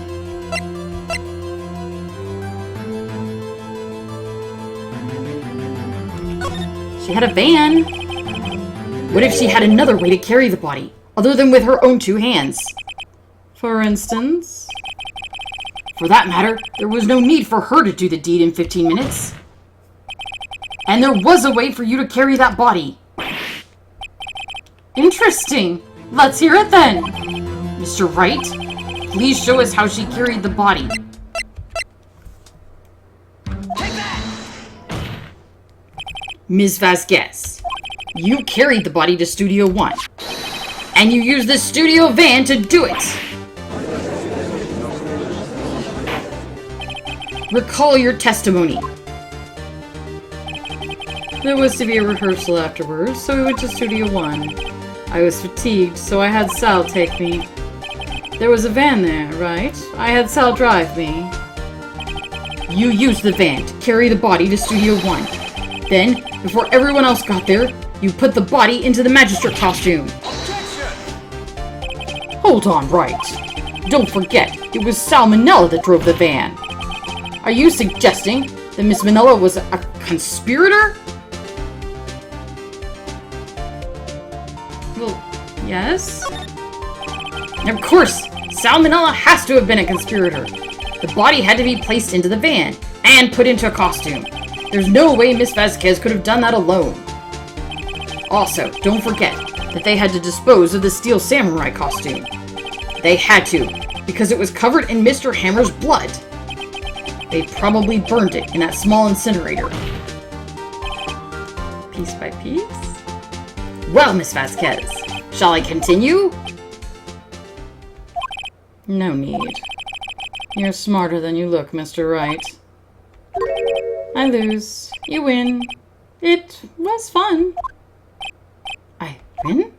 She had a van. What if she had another way to carry the body, other than with her own 2 hands? For instance? For that matter, there was no need for her to do the deed in 15 minutes. And there was a way for you to carry that body. Interesting. Let's hear it then. Mr. Wright, please show us how she carried the body. Take that! Ms. Vasquez, you carried the body to Studio 1. And you used the studio van to do it. Recall your testimony. There was to be a rehearsal afterwards, so we went to Studio 1. I was fatigued, so I had Sal take me. There was a van there, right? I had Sal drive me. You used the van to carry the body to Studio 1. Then, before everyone else got there, you put the body into the magistrate costume. Hold on, Wright. Don't forget, it was Salmonella that drove the van. Are you suggesting that Miss Manila was a conspirator? Well, yes? Of course, Salmonella has to have been a conspirator. The body had to be placed into the van and put into a costume. There's no way Miss Vasquez could have done that alone. Also, don't forget that they had to dispose of the Steel Samurai costume. They had to, because it was covered in Mr. Hammer's blood. They probably burned it in that small incinerator. Piece by piece? Well, Miss Vasquez, shall I continue? No need. You're smarter than you look, Mr. Wright. I lose. You win. It was fun. I win?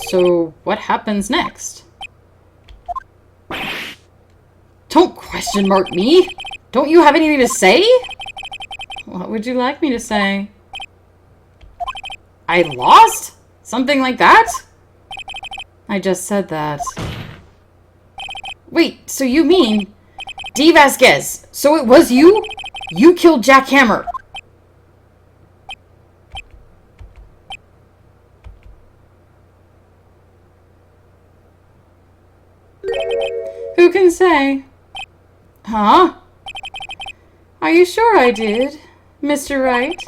So what happens next? Don't question mark me! Don't you have anything to say? What would you like me to say? I lost? Something like that? I just said that. Wait, so you mean... Dee Vasquez, so it was you? You killed Jack Hammer. Who can say? Huh? Are you sure I did, Mr. Wright?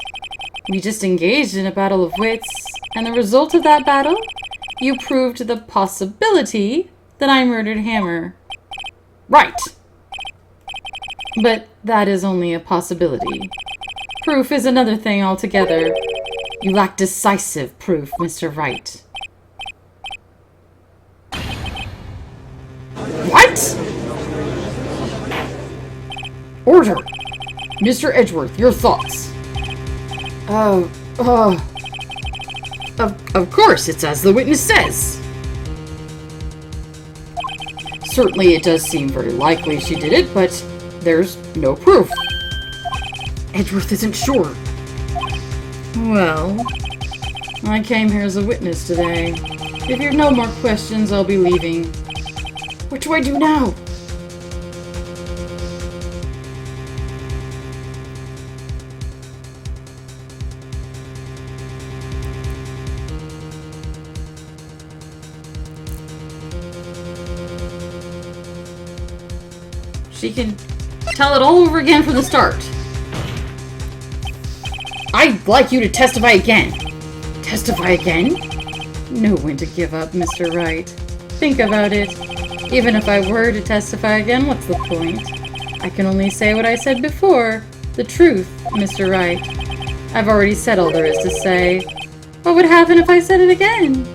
We just engaged in a battle of wits, and the result of that battle, you proved the possibility that I murdered Hammer. Right. But that is only a possibility. Proof is another thing altogether. You lack decisive proof, Mr. Wright. What? Order. Mr. Edgeworth, your thoughts. Of course, it's as the witness says. Certainly it does seem very likely she did it, but there's no proof. Edgeworth isn't sure. Well, I came here as a witness today. If you've no more questions, I'll be leaving. What do I do now? She can tell it all over again from the start. I'd like you to testify again. Testify again? Know when to give up, Mr. Wright. Think about it. Even if I were to testify again, what's the point? I can only say what I said before. The truth, Mr. Wright. I've already said all there is to say. What would happen if I said it again?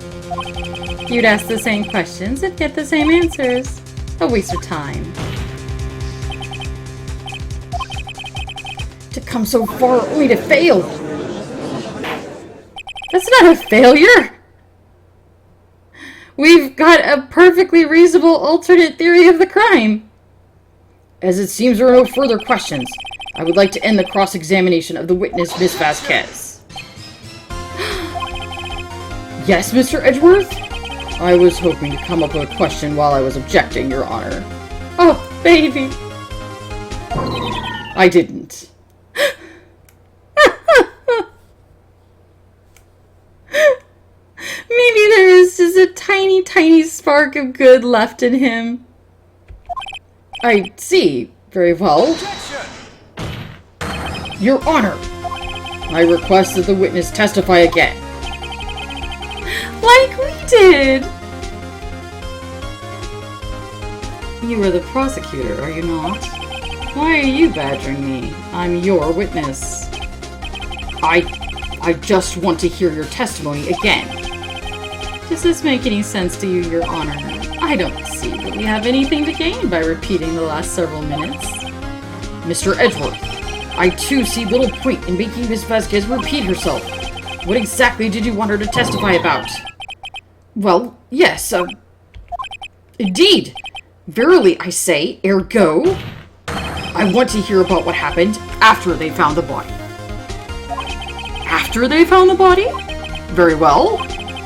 You'd ask the same questions and get the same answers. A waste of time. To come so far only to fail. That's not a failure! We've got a perfectly reasonable alternate theory of the crime. As it seems there are no further questions, I would like to end the cross-examination of the witness, Miss Vasquez. Yes, Mr. Edgeworth? I was hoping to come up with a question while I was objecting, Your Honor. Oh, baby. I didn't. Maybe there is just a tiny, tiny spark of good left in him. I see. Very well. Your Honor, I request that the witness testify again. Like we did! You are the prosecutor, are you not? Why are you badgering me? I'm your witness. I just want to hear your testimony again. Does this make any sense to you, Your Honor? I don't see that we have anything to gain by repeating the last several minutes. Mr. Edgeworth, I too see little point in making Miss Vasquez repeat herself. What exactly did you want her to testify about? Well, yes, indeed. Verily, I say, ergo, I want to hear about what happened after they found the body. After they found the body? Very well.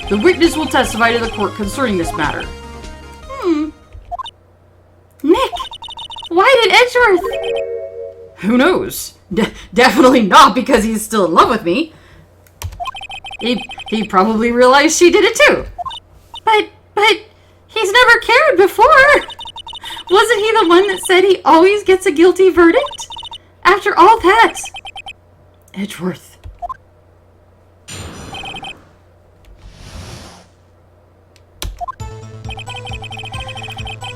The witness will testify to the court concerning this matter. Nick, why did Edgeworth? Who knows? Definitely not because he's still in love with me. He probably realized she did it too. But he's never cared before. Wasn't he the one that said he always gets a guilty verdict? After all that. Edgeworth.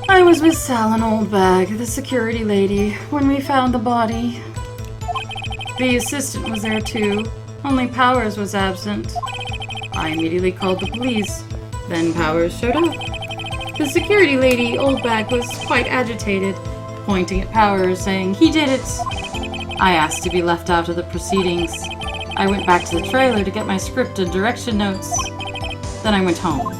I was with Sal and Old Bag, the security lady, when we found the body. The assistant was there too, only Powers was absent. I immediately called the police. Then Powers showed up. The security lady, Old Bag, was quite agitated, pointing at Powers, saying he did it. I asked to be left out of the proceedings. I went back to the trailer to get my script and direction notes. Then I went home.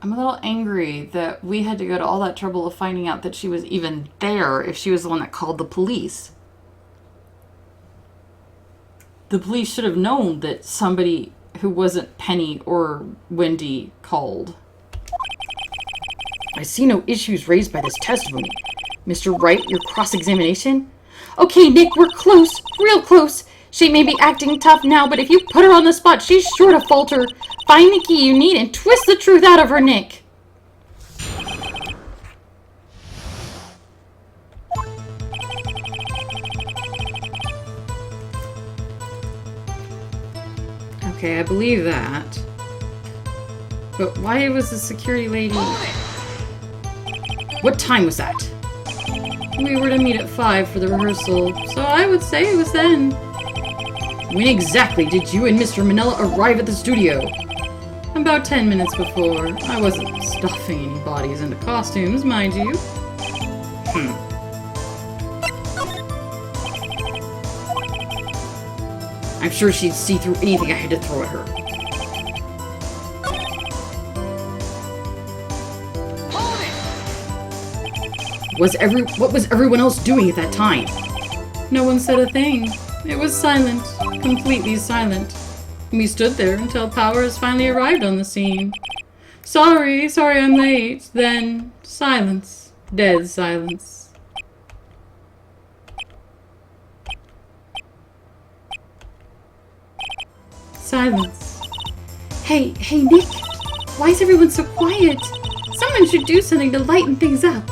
I'm a little angry that we had to go to all that trouble of finding out that she was even there if she was the one that called the police. The police should have known that somebody who wasn't Penny or Wendy called. I see no issues raised by this testimony. Mr. Wright, your cross-examination? Okay, Nick, we're close. Real close. She may be acting tough now, but if you put her on the spot, she's sure to falter. Find the key you need and twist the truth out of her, Nick. Okay, I believe that. But why was the security lady... What time was that? We were to meet at 5 for the rehearsal, so I would say it was then. When exactly did you and Mr. Manella arrive at the studio? About 10 minutes before. I wasn't stuffing any bodies into costumes, mind you. I'm sure she'd see through anything I had to throw at her. What was everyone else doing at that time? No one said a thing. It was silent. Completely silent. We stood there until Powers finally arrived on the scene. Sorry I'm late. Then, silence. Dead silence. Silence. Hey, Nick! Why is everyone so quiet? Someone should do something to lighten things up.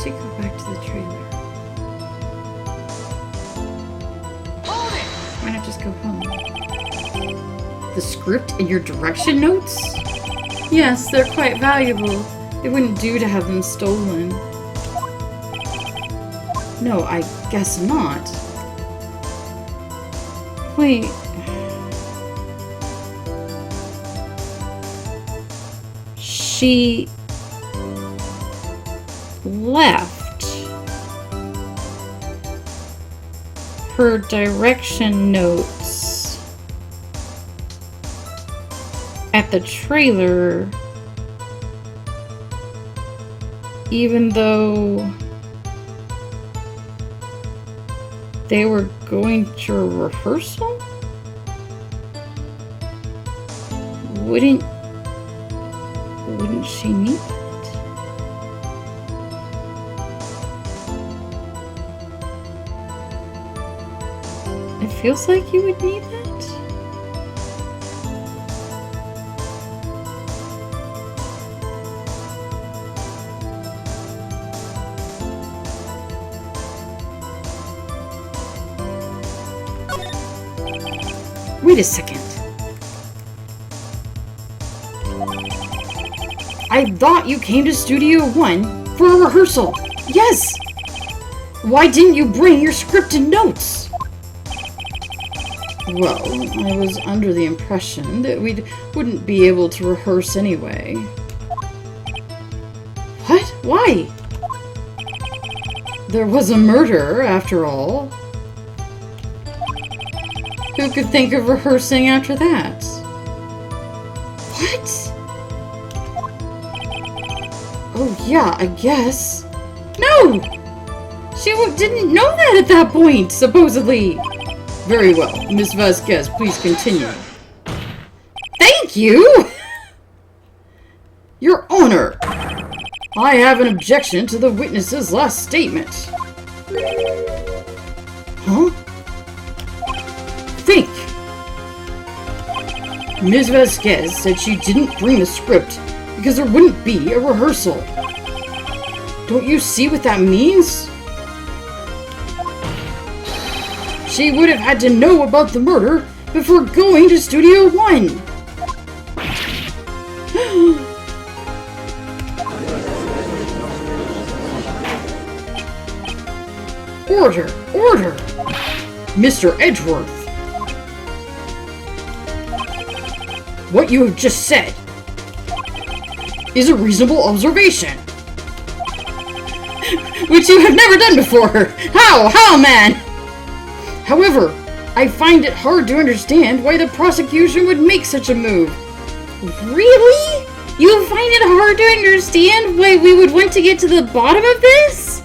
She go back to the trailer. Why not just go home? The script and your direction notes? Yes, they're quite valuable. It wouldn't do to have them stolen. No, I guess not. Wait. She... left her direction notes at the trailer, even though they were going to a rehearsal? Wouldn't she need that? It feels like you would need that. Wait a second. I thought you came to Studio One for a rehearsal. Yes! Why didn't you bring your scripted notes? Well, I was under the impression that we wouldn't be able to rehearse anyway. What? Why? There was a murder, after all. Who could think of rehearsing after that? What? Oh yeah, I guess. No! She didn't know that at that point, supposedly. Very well. Miss Vasquez, please continue. Thank you! Your Honor! I have an objection to the witness's last statement. Huh? Think! Ms. Vasquez said she didn't bring the script because there wouldn't be a rehearsal. Don't you see what that means? She would have had to know about the murder before going to Studio One. Order! Order! Mr. Edgeworth! What you have just said is a reasonable observation. Which you have never done before! How, man? However, I find it hard to understand why the prosecution would make such a move. Really? You find it hard to understand why we would want to get to the bottom of this?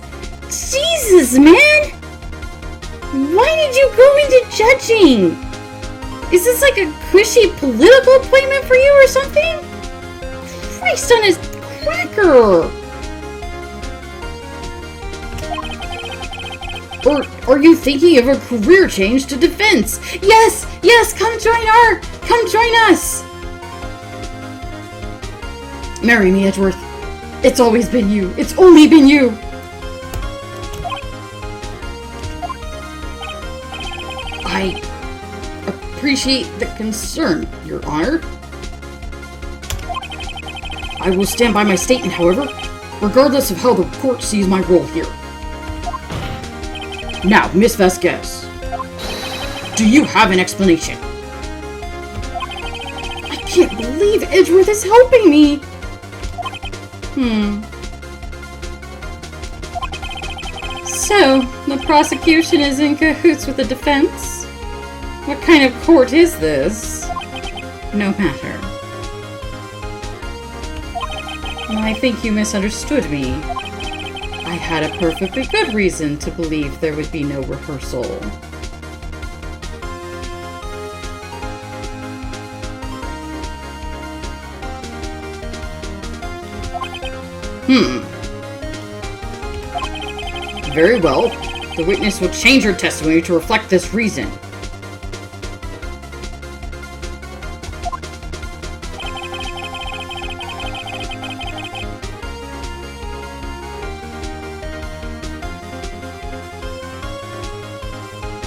Jesus, man! Why did you go into judging? Is this like a cushy political appointment for you or something? Christ on his cracker! Or are you thinking of a career change to defense? Yes! Yes! Come join us! Marry me, Edgeworth. It's always been you. It's only been you. I appreciate the concern, Your Honor. I will stand by my statement, however, regardless of how the court sees my role here. Now, Miss Vasquez, do you have an explanation? I can't believe Edgeworth is helping me! So, the prosecution is in cahoots with the defense? What kind of court is this? No matter. I think you misunderstood me. I had a perfectly good reason to believe there would be no rehearsal. Very well. The witness will change her testimony to reflect this reason.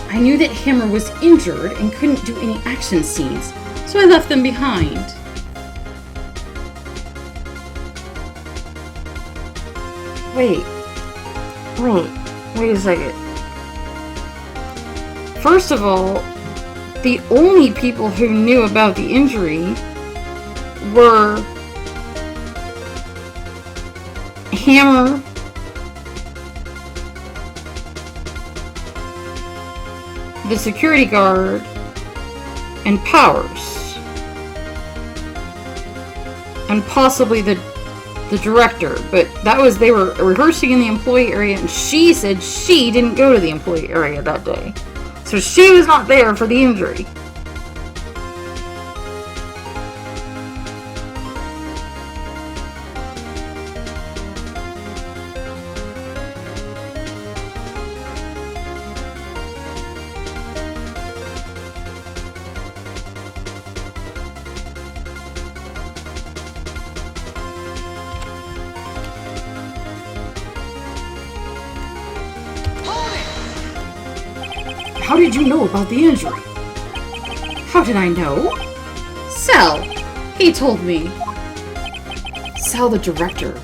I knew that Hammer was injured and couldn't do any action scenes, so I left them behind. Wait a second. First of all, the only people who knew about the injury were Hammer, the security guard, and Powers. And possibly the director, but they were rehearsing in the employee area, and she said she didn't go to the employee area that day. So she was not there for the injury. How did you know about the injury? How did I know? Sal. He told me. Sal, the director.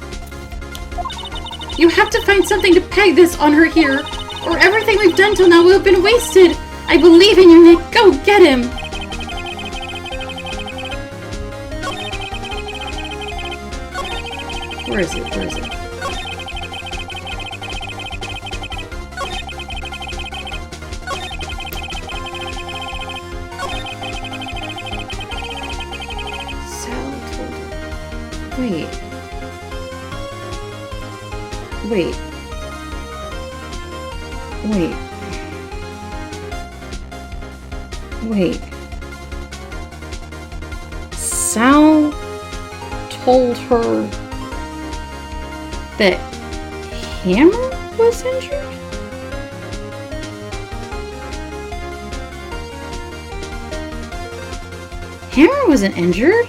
You have to find something to peg this on her here, or everything we've done till now will have been wasted. I believe in you, Nick. Go get him. Where is it? Where is it? Sal told her. Wait. Sal told her that Hammer was injured? Hammer wasn't injured.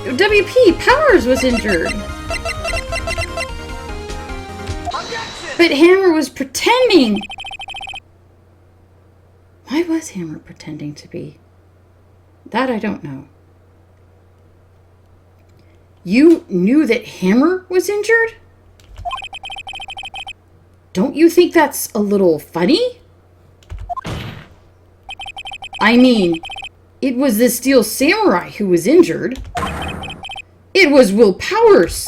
WP Powers was injured. But Hammer was pretending. Why was Hammer pretending to be? That I don't know. You knew that Hammer was injured? Don't you think that's a little funny? I mean, it was the Steel Samurai who was injured. It was Will Powers.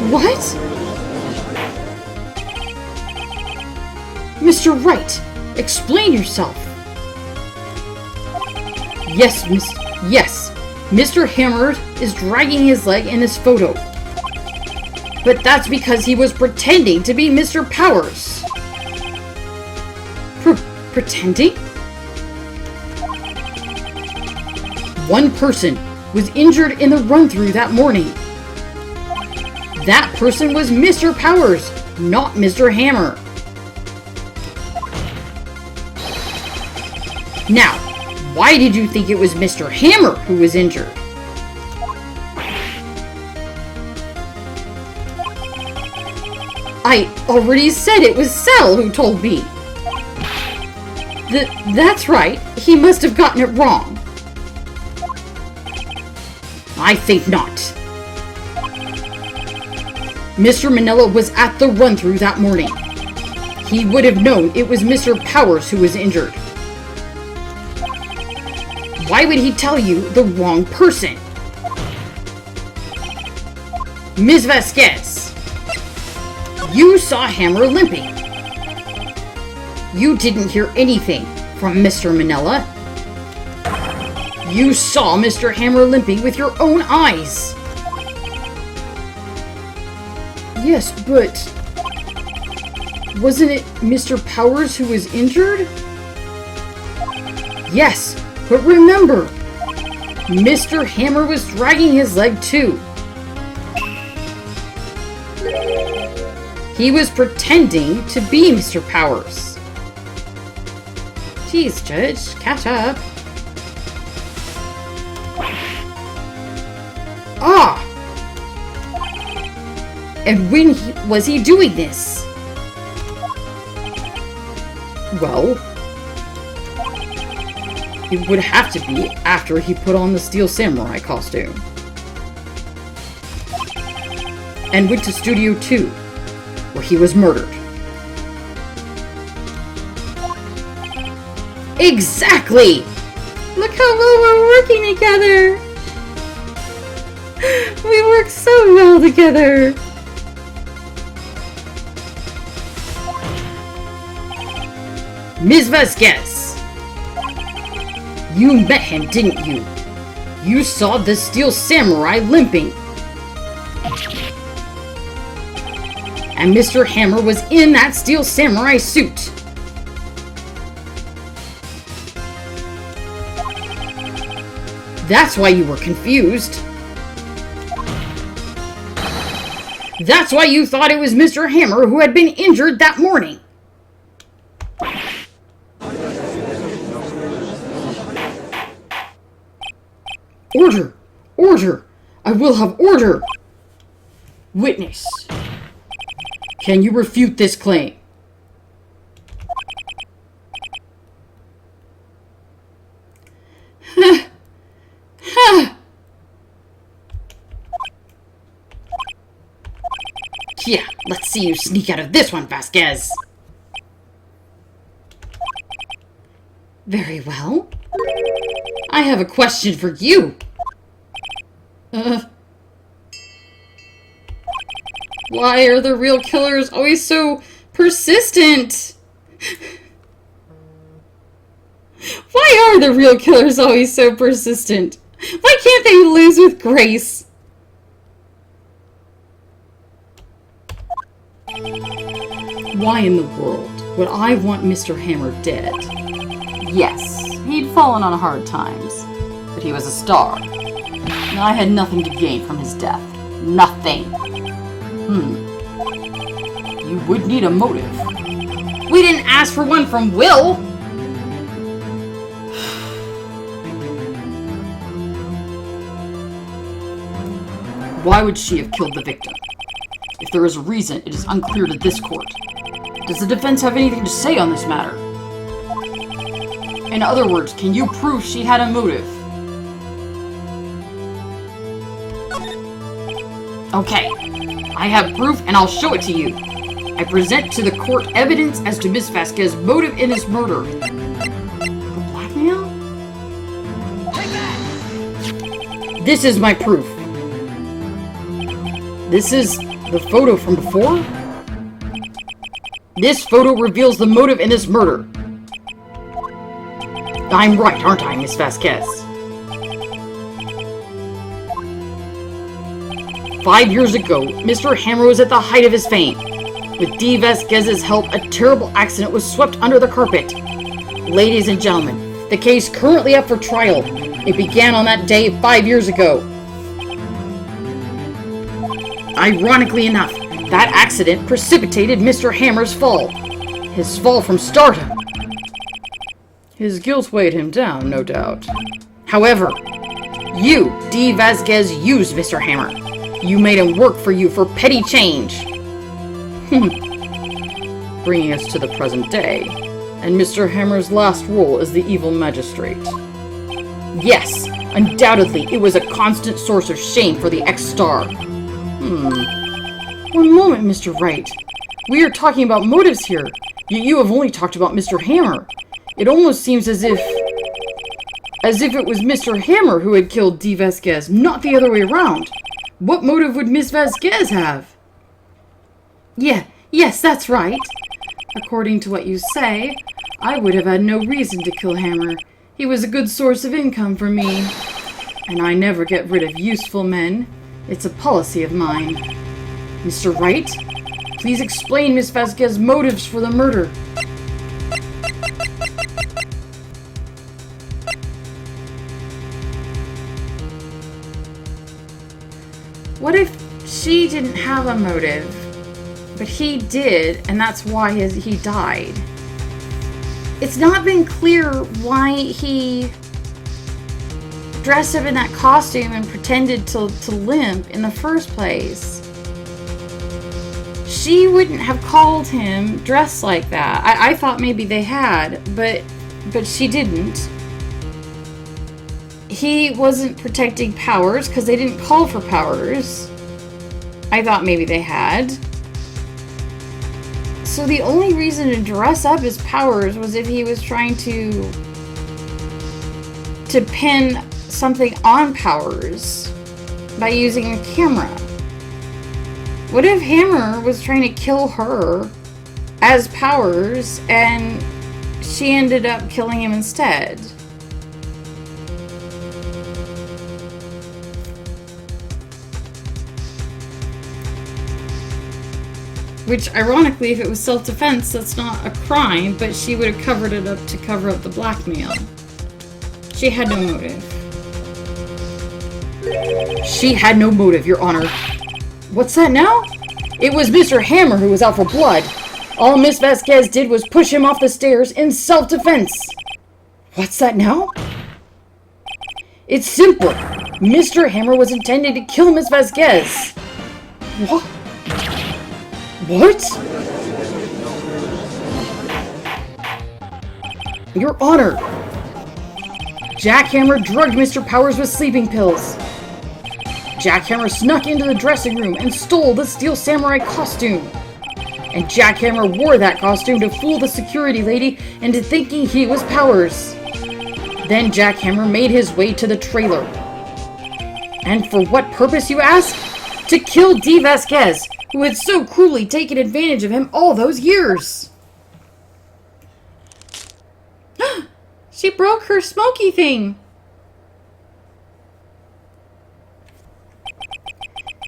What? Mr. Wright, explain yourself. Yes, Mr. Hammer is dragging his leg in this photo. But that's because he was pretending to be Mr. Powers. Pretending? One person was injured in the run-through that morning. That person was Mr. Powers, not Mr. Hammer. Now, why did you think it was Mr. Hammer who was injured? I already said it was Sal who told me. That's right. He must have gotten it wrong. I think not. Mr. Manila was at the run-through that morning. He would have known it was Mr. Powers who was injured. Why would he tell you the wrong person? Ms. Vasquez, you saw Hammer limping. You didn't hear anything from Mr. Manila. You saw Mr. Hammer limping with your own eyes. Yes, but wasn't it Mr. Powers who was injured? Yes, but remember, Mr. Hammer was dragging his leg too. He was pretending to be Mr. Powers. Jeez, Judge, catch up. Ah! And when was he doing this? Well, it would have to be after he put on the Steel Samurai costume. And went to Studio 2, where he was murdered. Exactly! Look how well we're working together! We work so well together! Ms. Vasquez! You met him, didn't you? You saw the Steel Samurai limping. And Mr. Hammer was in that Steel Samurai suit. That's why you were confused. That's why you thought it was Mr. Hammer who had been injured that morning. Order! Order! I will have order! Witness. Can you refute this claim? Yeah, let's see you sneak out of this one, Vasquez. Very well. I have a question for you. Why are the real killers always so persistent? Why are the real killers always so persistent? Why can't they lose with grace? Why in the world would I want Mr. Hammer dead? Yes, he'd fallen on hard times, but he was a star, and I had nothing to gain from his death. Nothing. You would need a motive. We didn't ask for one from Will! Why would she have killed the victim? If there is a reason, it is unclear to this court. Does the defense have anything to say on this matter? In other words, can you prove she had a motive? Okay, I have proof and I'll show it to you. I present to the court evidence as to Miss Vasquez's motive in this murder. The blackmail? Take that! This is my proof. This is the photo from before? This photo reveals the motive in this murder. I'm right, aren't I, Miss Vasquez? 5 years ago, Mr. Hammer was at the height of his fame. With Dee Vasquez's help, a terrible accident was swept under the carpet. Ladies and gentlemen, the case currently up for trial. It began on that day 5 years ago. Ironically enough, that accident precipitated Mr. Hammer's fall. His fall from stardom. His guilt weighed him down, no doubt. However, you, Dee Vasquez, used Mr. Hammer. You made him work for you for petty change. Bringing us to the present day, and Mr. Hammer's last role as the evil magistrate. Yes, undoubtedly, it was a constant source of shame for the ex-star. One moment, Mr. Wright. We are talking about motives here, yet you have only talked about Mr. Hammer. It almost seems as if it was Mr. Hammer who had killed Dee Vasquez, not the other way around. What motive would Miss Vasquez have? Yes, that's right. According to what you say, I would have had no reason to kill Hammer. He was a good source of income for me. And I never get rid of useful men. It's a policy of mine. Mr. Wright, please explain Miss Vasquez's motives for the murder. What if she didn't have a motive, but he did, and that's why he died? It's not been clear why he dressed up in that costume and pretended to limp in the first place. She wouldn't have called him dressed like that. I thought maybe they had, but she didn't. He wasn't protecting Powers because they didn't call for Powers. I thought maybe they had. So the only reason to dress up as Powers was if he was trying to pin something on Powers by using a camera. What if Hammer was trying to kill her as Powers and she ended up killing him instead? Which, ironically, if it was self-defense, that's not a crime, but she would have covered it up to cover up the blackmail. She had no motive. She had no motive, Your Honor. What's that now? It was Mr. Hammer who was out for blood. All Miss Vasquez did was push him off the stairs in self-defense. What's that now? It's simple. Mr. Hammer was intending to kill Miss Vasquez. What? What? Your Honor! Jackhammer drugged Mr. Powers with sleeping pills. Jackhammer snuck into the dressing room and stole the Steel Samurai costume. And Jackhammer wore that costume to fool the security lady into thinking he was Powers. Then Jackhammer made his way to the trailer. And for what purpose, you ask? To kill Dee Vasquez, who had so cruelly taken advantage of him all those years. She broke her smoky thing.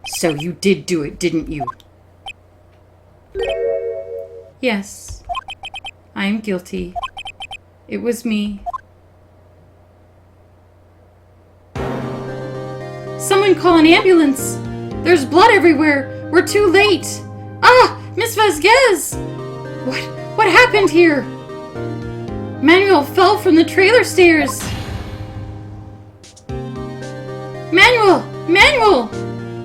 So you did do it, didn't you? Yes. I am guilty. It was me. Someone call an ambulance! There's blood everywhere! We're too late! Ah! Miss Vasquez! What happened here? Manuel fell from the trailer stairs! Manuel! Manuel!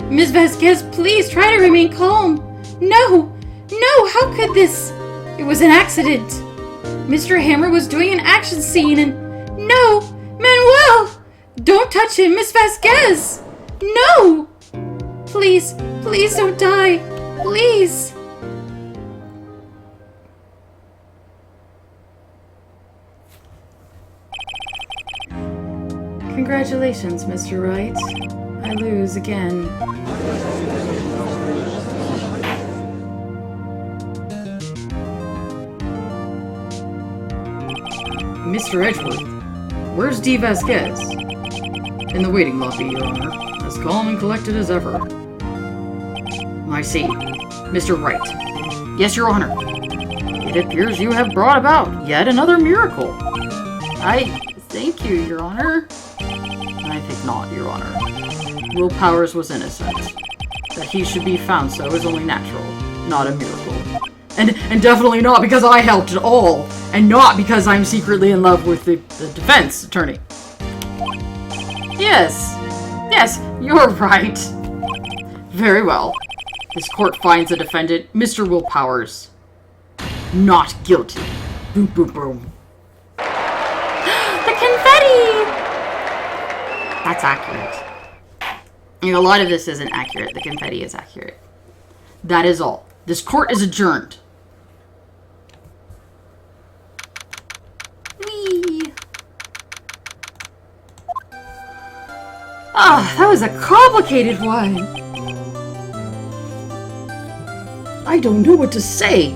Miss Vasquez, please try to remain calm! No! No! How could this? It was an accident! Mr. Hammer was doing an action scene and... No! Manuel! Don't touch him, Miss Vasquez! No! Please, please don't die! Please! Congratulations, Mr. Wright. I lose again. Mr. Edgeworth, where's Dee Vasquez? In the waiting lobby, Your Honor. As calm and collected as ever. I see. Mr. Wright. Yes, Your Honor. It appears you have brought about yet another miracle. I thank you, Your Honor. I think not, Your Honor. Will Powers was innocent. That he should be found so is only natural, not a miracle. And definitely not because I helped at all, and not because I'm secretly in love with the defense attorney. Yes, you're right. Very well. This court finds the defendant, Mr. Will Powers, not guilty. Boom, boom, boom. The confetti! That's accurate. You know, a lot of this isn't accurate. The confetti is accurate. That is all. This court is adjourned. Whee! Ah, that was a complicated one. I don't know what to say.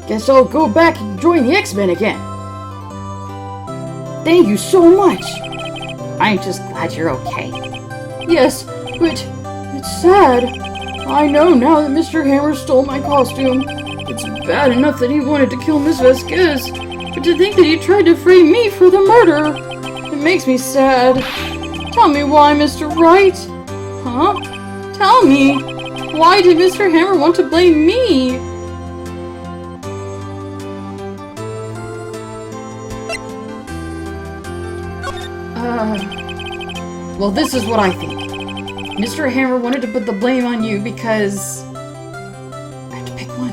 Guess I'll go back and join the X-Men again. Thank you so much. I'm just glad you're okay. Yes, but it's sad. I know now that Mr. Hammer stole my costume. It's bad enough that he wanted to kill Miss Vasquez, but to think that he tried to frame me for the murder, it makes me sad. Tell me why, Mr. Wright. Huh? Tell me. Why did Mr. Hammer want to blame me? Well, this is what I think. Mr. Hammer wanted to put the blame on you because... I have to pick one.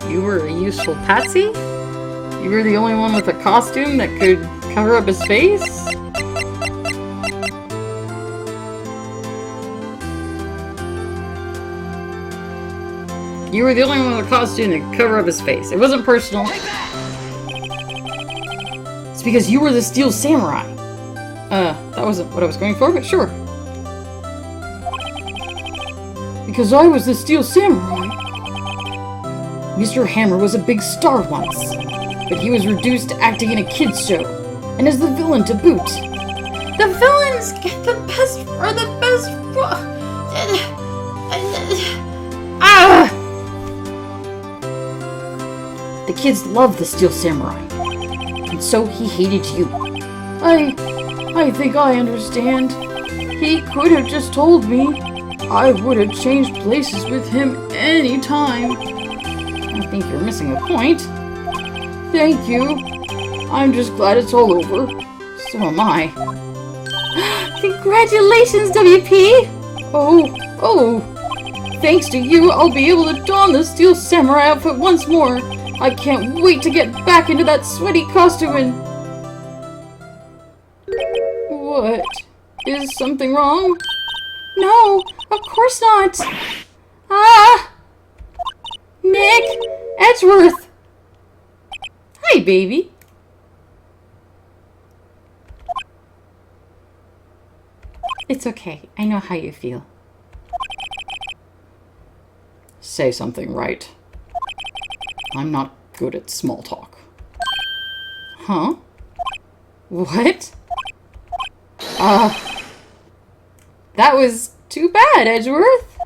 You were a useful patsy? You were the only one with a costume that could cover up his face? You were the only one with a costume that could cover up his face. It wasn't personal. It's because you were the Steel Samurai. That wasn't what I was going for, but sure. Because I was the Steel Samurai. Mr. Hammer was a big star once, but he was reduced to acting in a kid's show, and as the villain to boot. The villains get the best or the best. Ah! The kids love the Steel Samurai, and so he hated you. I think I understand. He could have just told me. I would have changed places with him any time. I think you're missing the point. Thank you. I'm just glad it's all over. So am I. Congratulations, WP! Oh. Thanks to you, I'll be able to don the Steel Samurai outfit once more. I can't wait to get back into that sweaty costume and... What? Is something wrong? No, of course not. Ah! Nick! Edgeworth! Hi, baby. It's okay. I know how you feel. Say something, Wright. I'm not good at small talk. Huh? What? That was too bad, Edgeworth.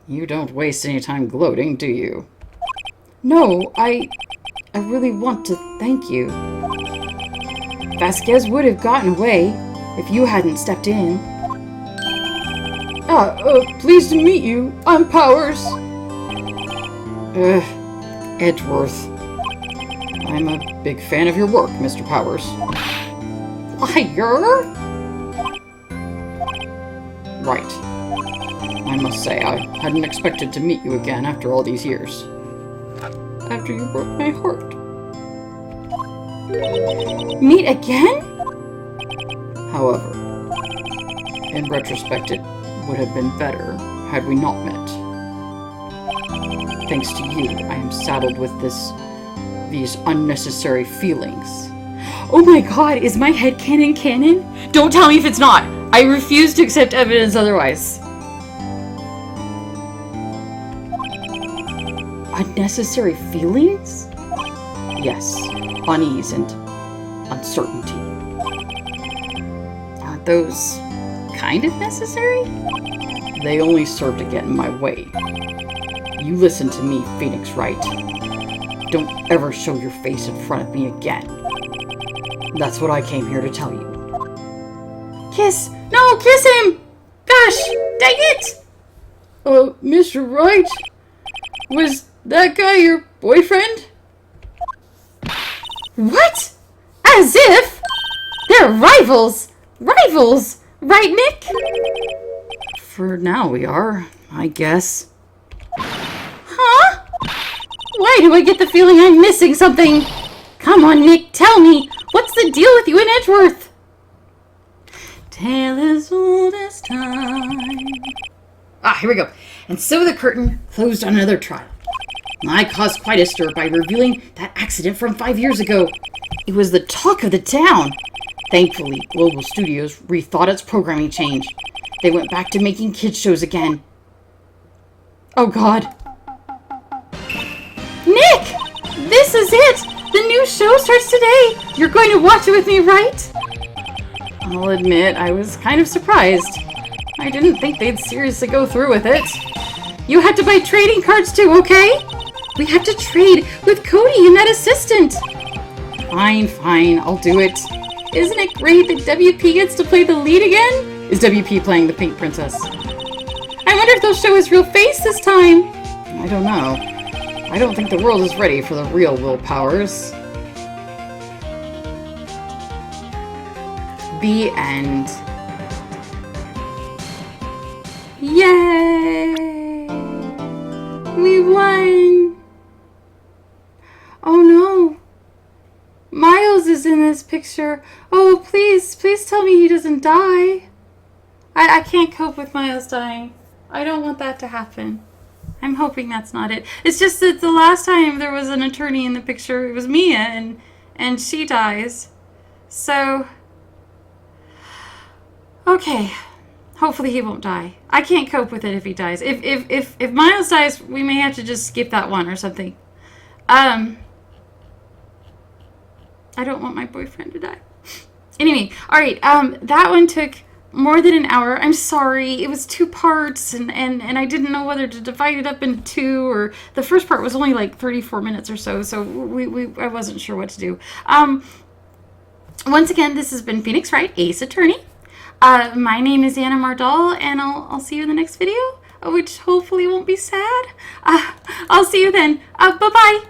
You don't waste any time gloating, do you? No, I really want to thank you. Vasquez would have gotten away if you hadn't stepped in. Pleased to meet you. I'm Powers. Edgeworth. I'm a big fan of your work, Mr. Powers. Liar? Right. I must say, I hadn't expected to meet you again after all these years. After you broke my heart. Meet again? However, in retrospect, it would have been better had we not met. Thanks to you, I am saddled with these unnecessary feelings. Oh my god, is my headcanon canon? Don't tell me if it's not! I refuse to accept evidence otherwise. Unnecessary feelings? Yes, unease and uncertainty. Are those kind of necessary? They only serve to get in my way. You listen to me, Phoenix Wright. Don't ever show your face in front of me again. That's what I came here to tell you. Kiss! No, kiss him! Gosh, dang it! Mr. Wright? Was that guy your boyfriend? What? As if! They're rivals! Rivals! Right, Nick? For now we are, I guess. Huh? Why do I get the feeling I'm missing something? Come on, Nick, tell me! What's the deal with you and Edgeworth? Tale as old as time. Here we go. And so the curtain closed on another trial. I caused quite a stir by revealing that accident from 5 years ago. It was the talk of the town. Thankfully, Global Studios rethought its programming change. They went back to making kids shows again. Oh god. Nick! This is it! The new show starts today! You're going to watch it with me, right? I'll admit, I was kind of surprised. I didn't think they'd seriously go through with it. You had to buy trading cards too, okay? We have to trade with Cody and that assistant. Fine, I'll do it. Isn't it great that WP gets to play the lead again? Is WP playing the Pink Princess? I wonder if they'll show his real face this time. I don't know. I don't think the world is ready for the real Will Powers. The end. Yay! We won! Oh no! Miles is in this picture. Oh, please tell me he doesn't die. I can't cope with Miles dying. I don't want that to happen. I'm hoping that's not it. It's just that the last time there was an attorney in the picture, it was Mia, and she dies. So, okay. Hopefully he won't die. I can't cope with it if he dies. If Miles dies, we may have to just skip that one or something. I don't want my boyfriend to die. Anyway, all right. That one took more than an hour. I'm sorry. It was 2 parts, and I didn't know whether to divide it up into 2, or the first part was only like 34 minutes or so. So I wasn't sure what to do. Once again, this has been Phoenix Wright, Ace Attorney. My name is Anna Mardall, and I'll see you in the next video, which hopefully won't be sad. I'll see you then. Bye-bye.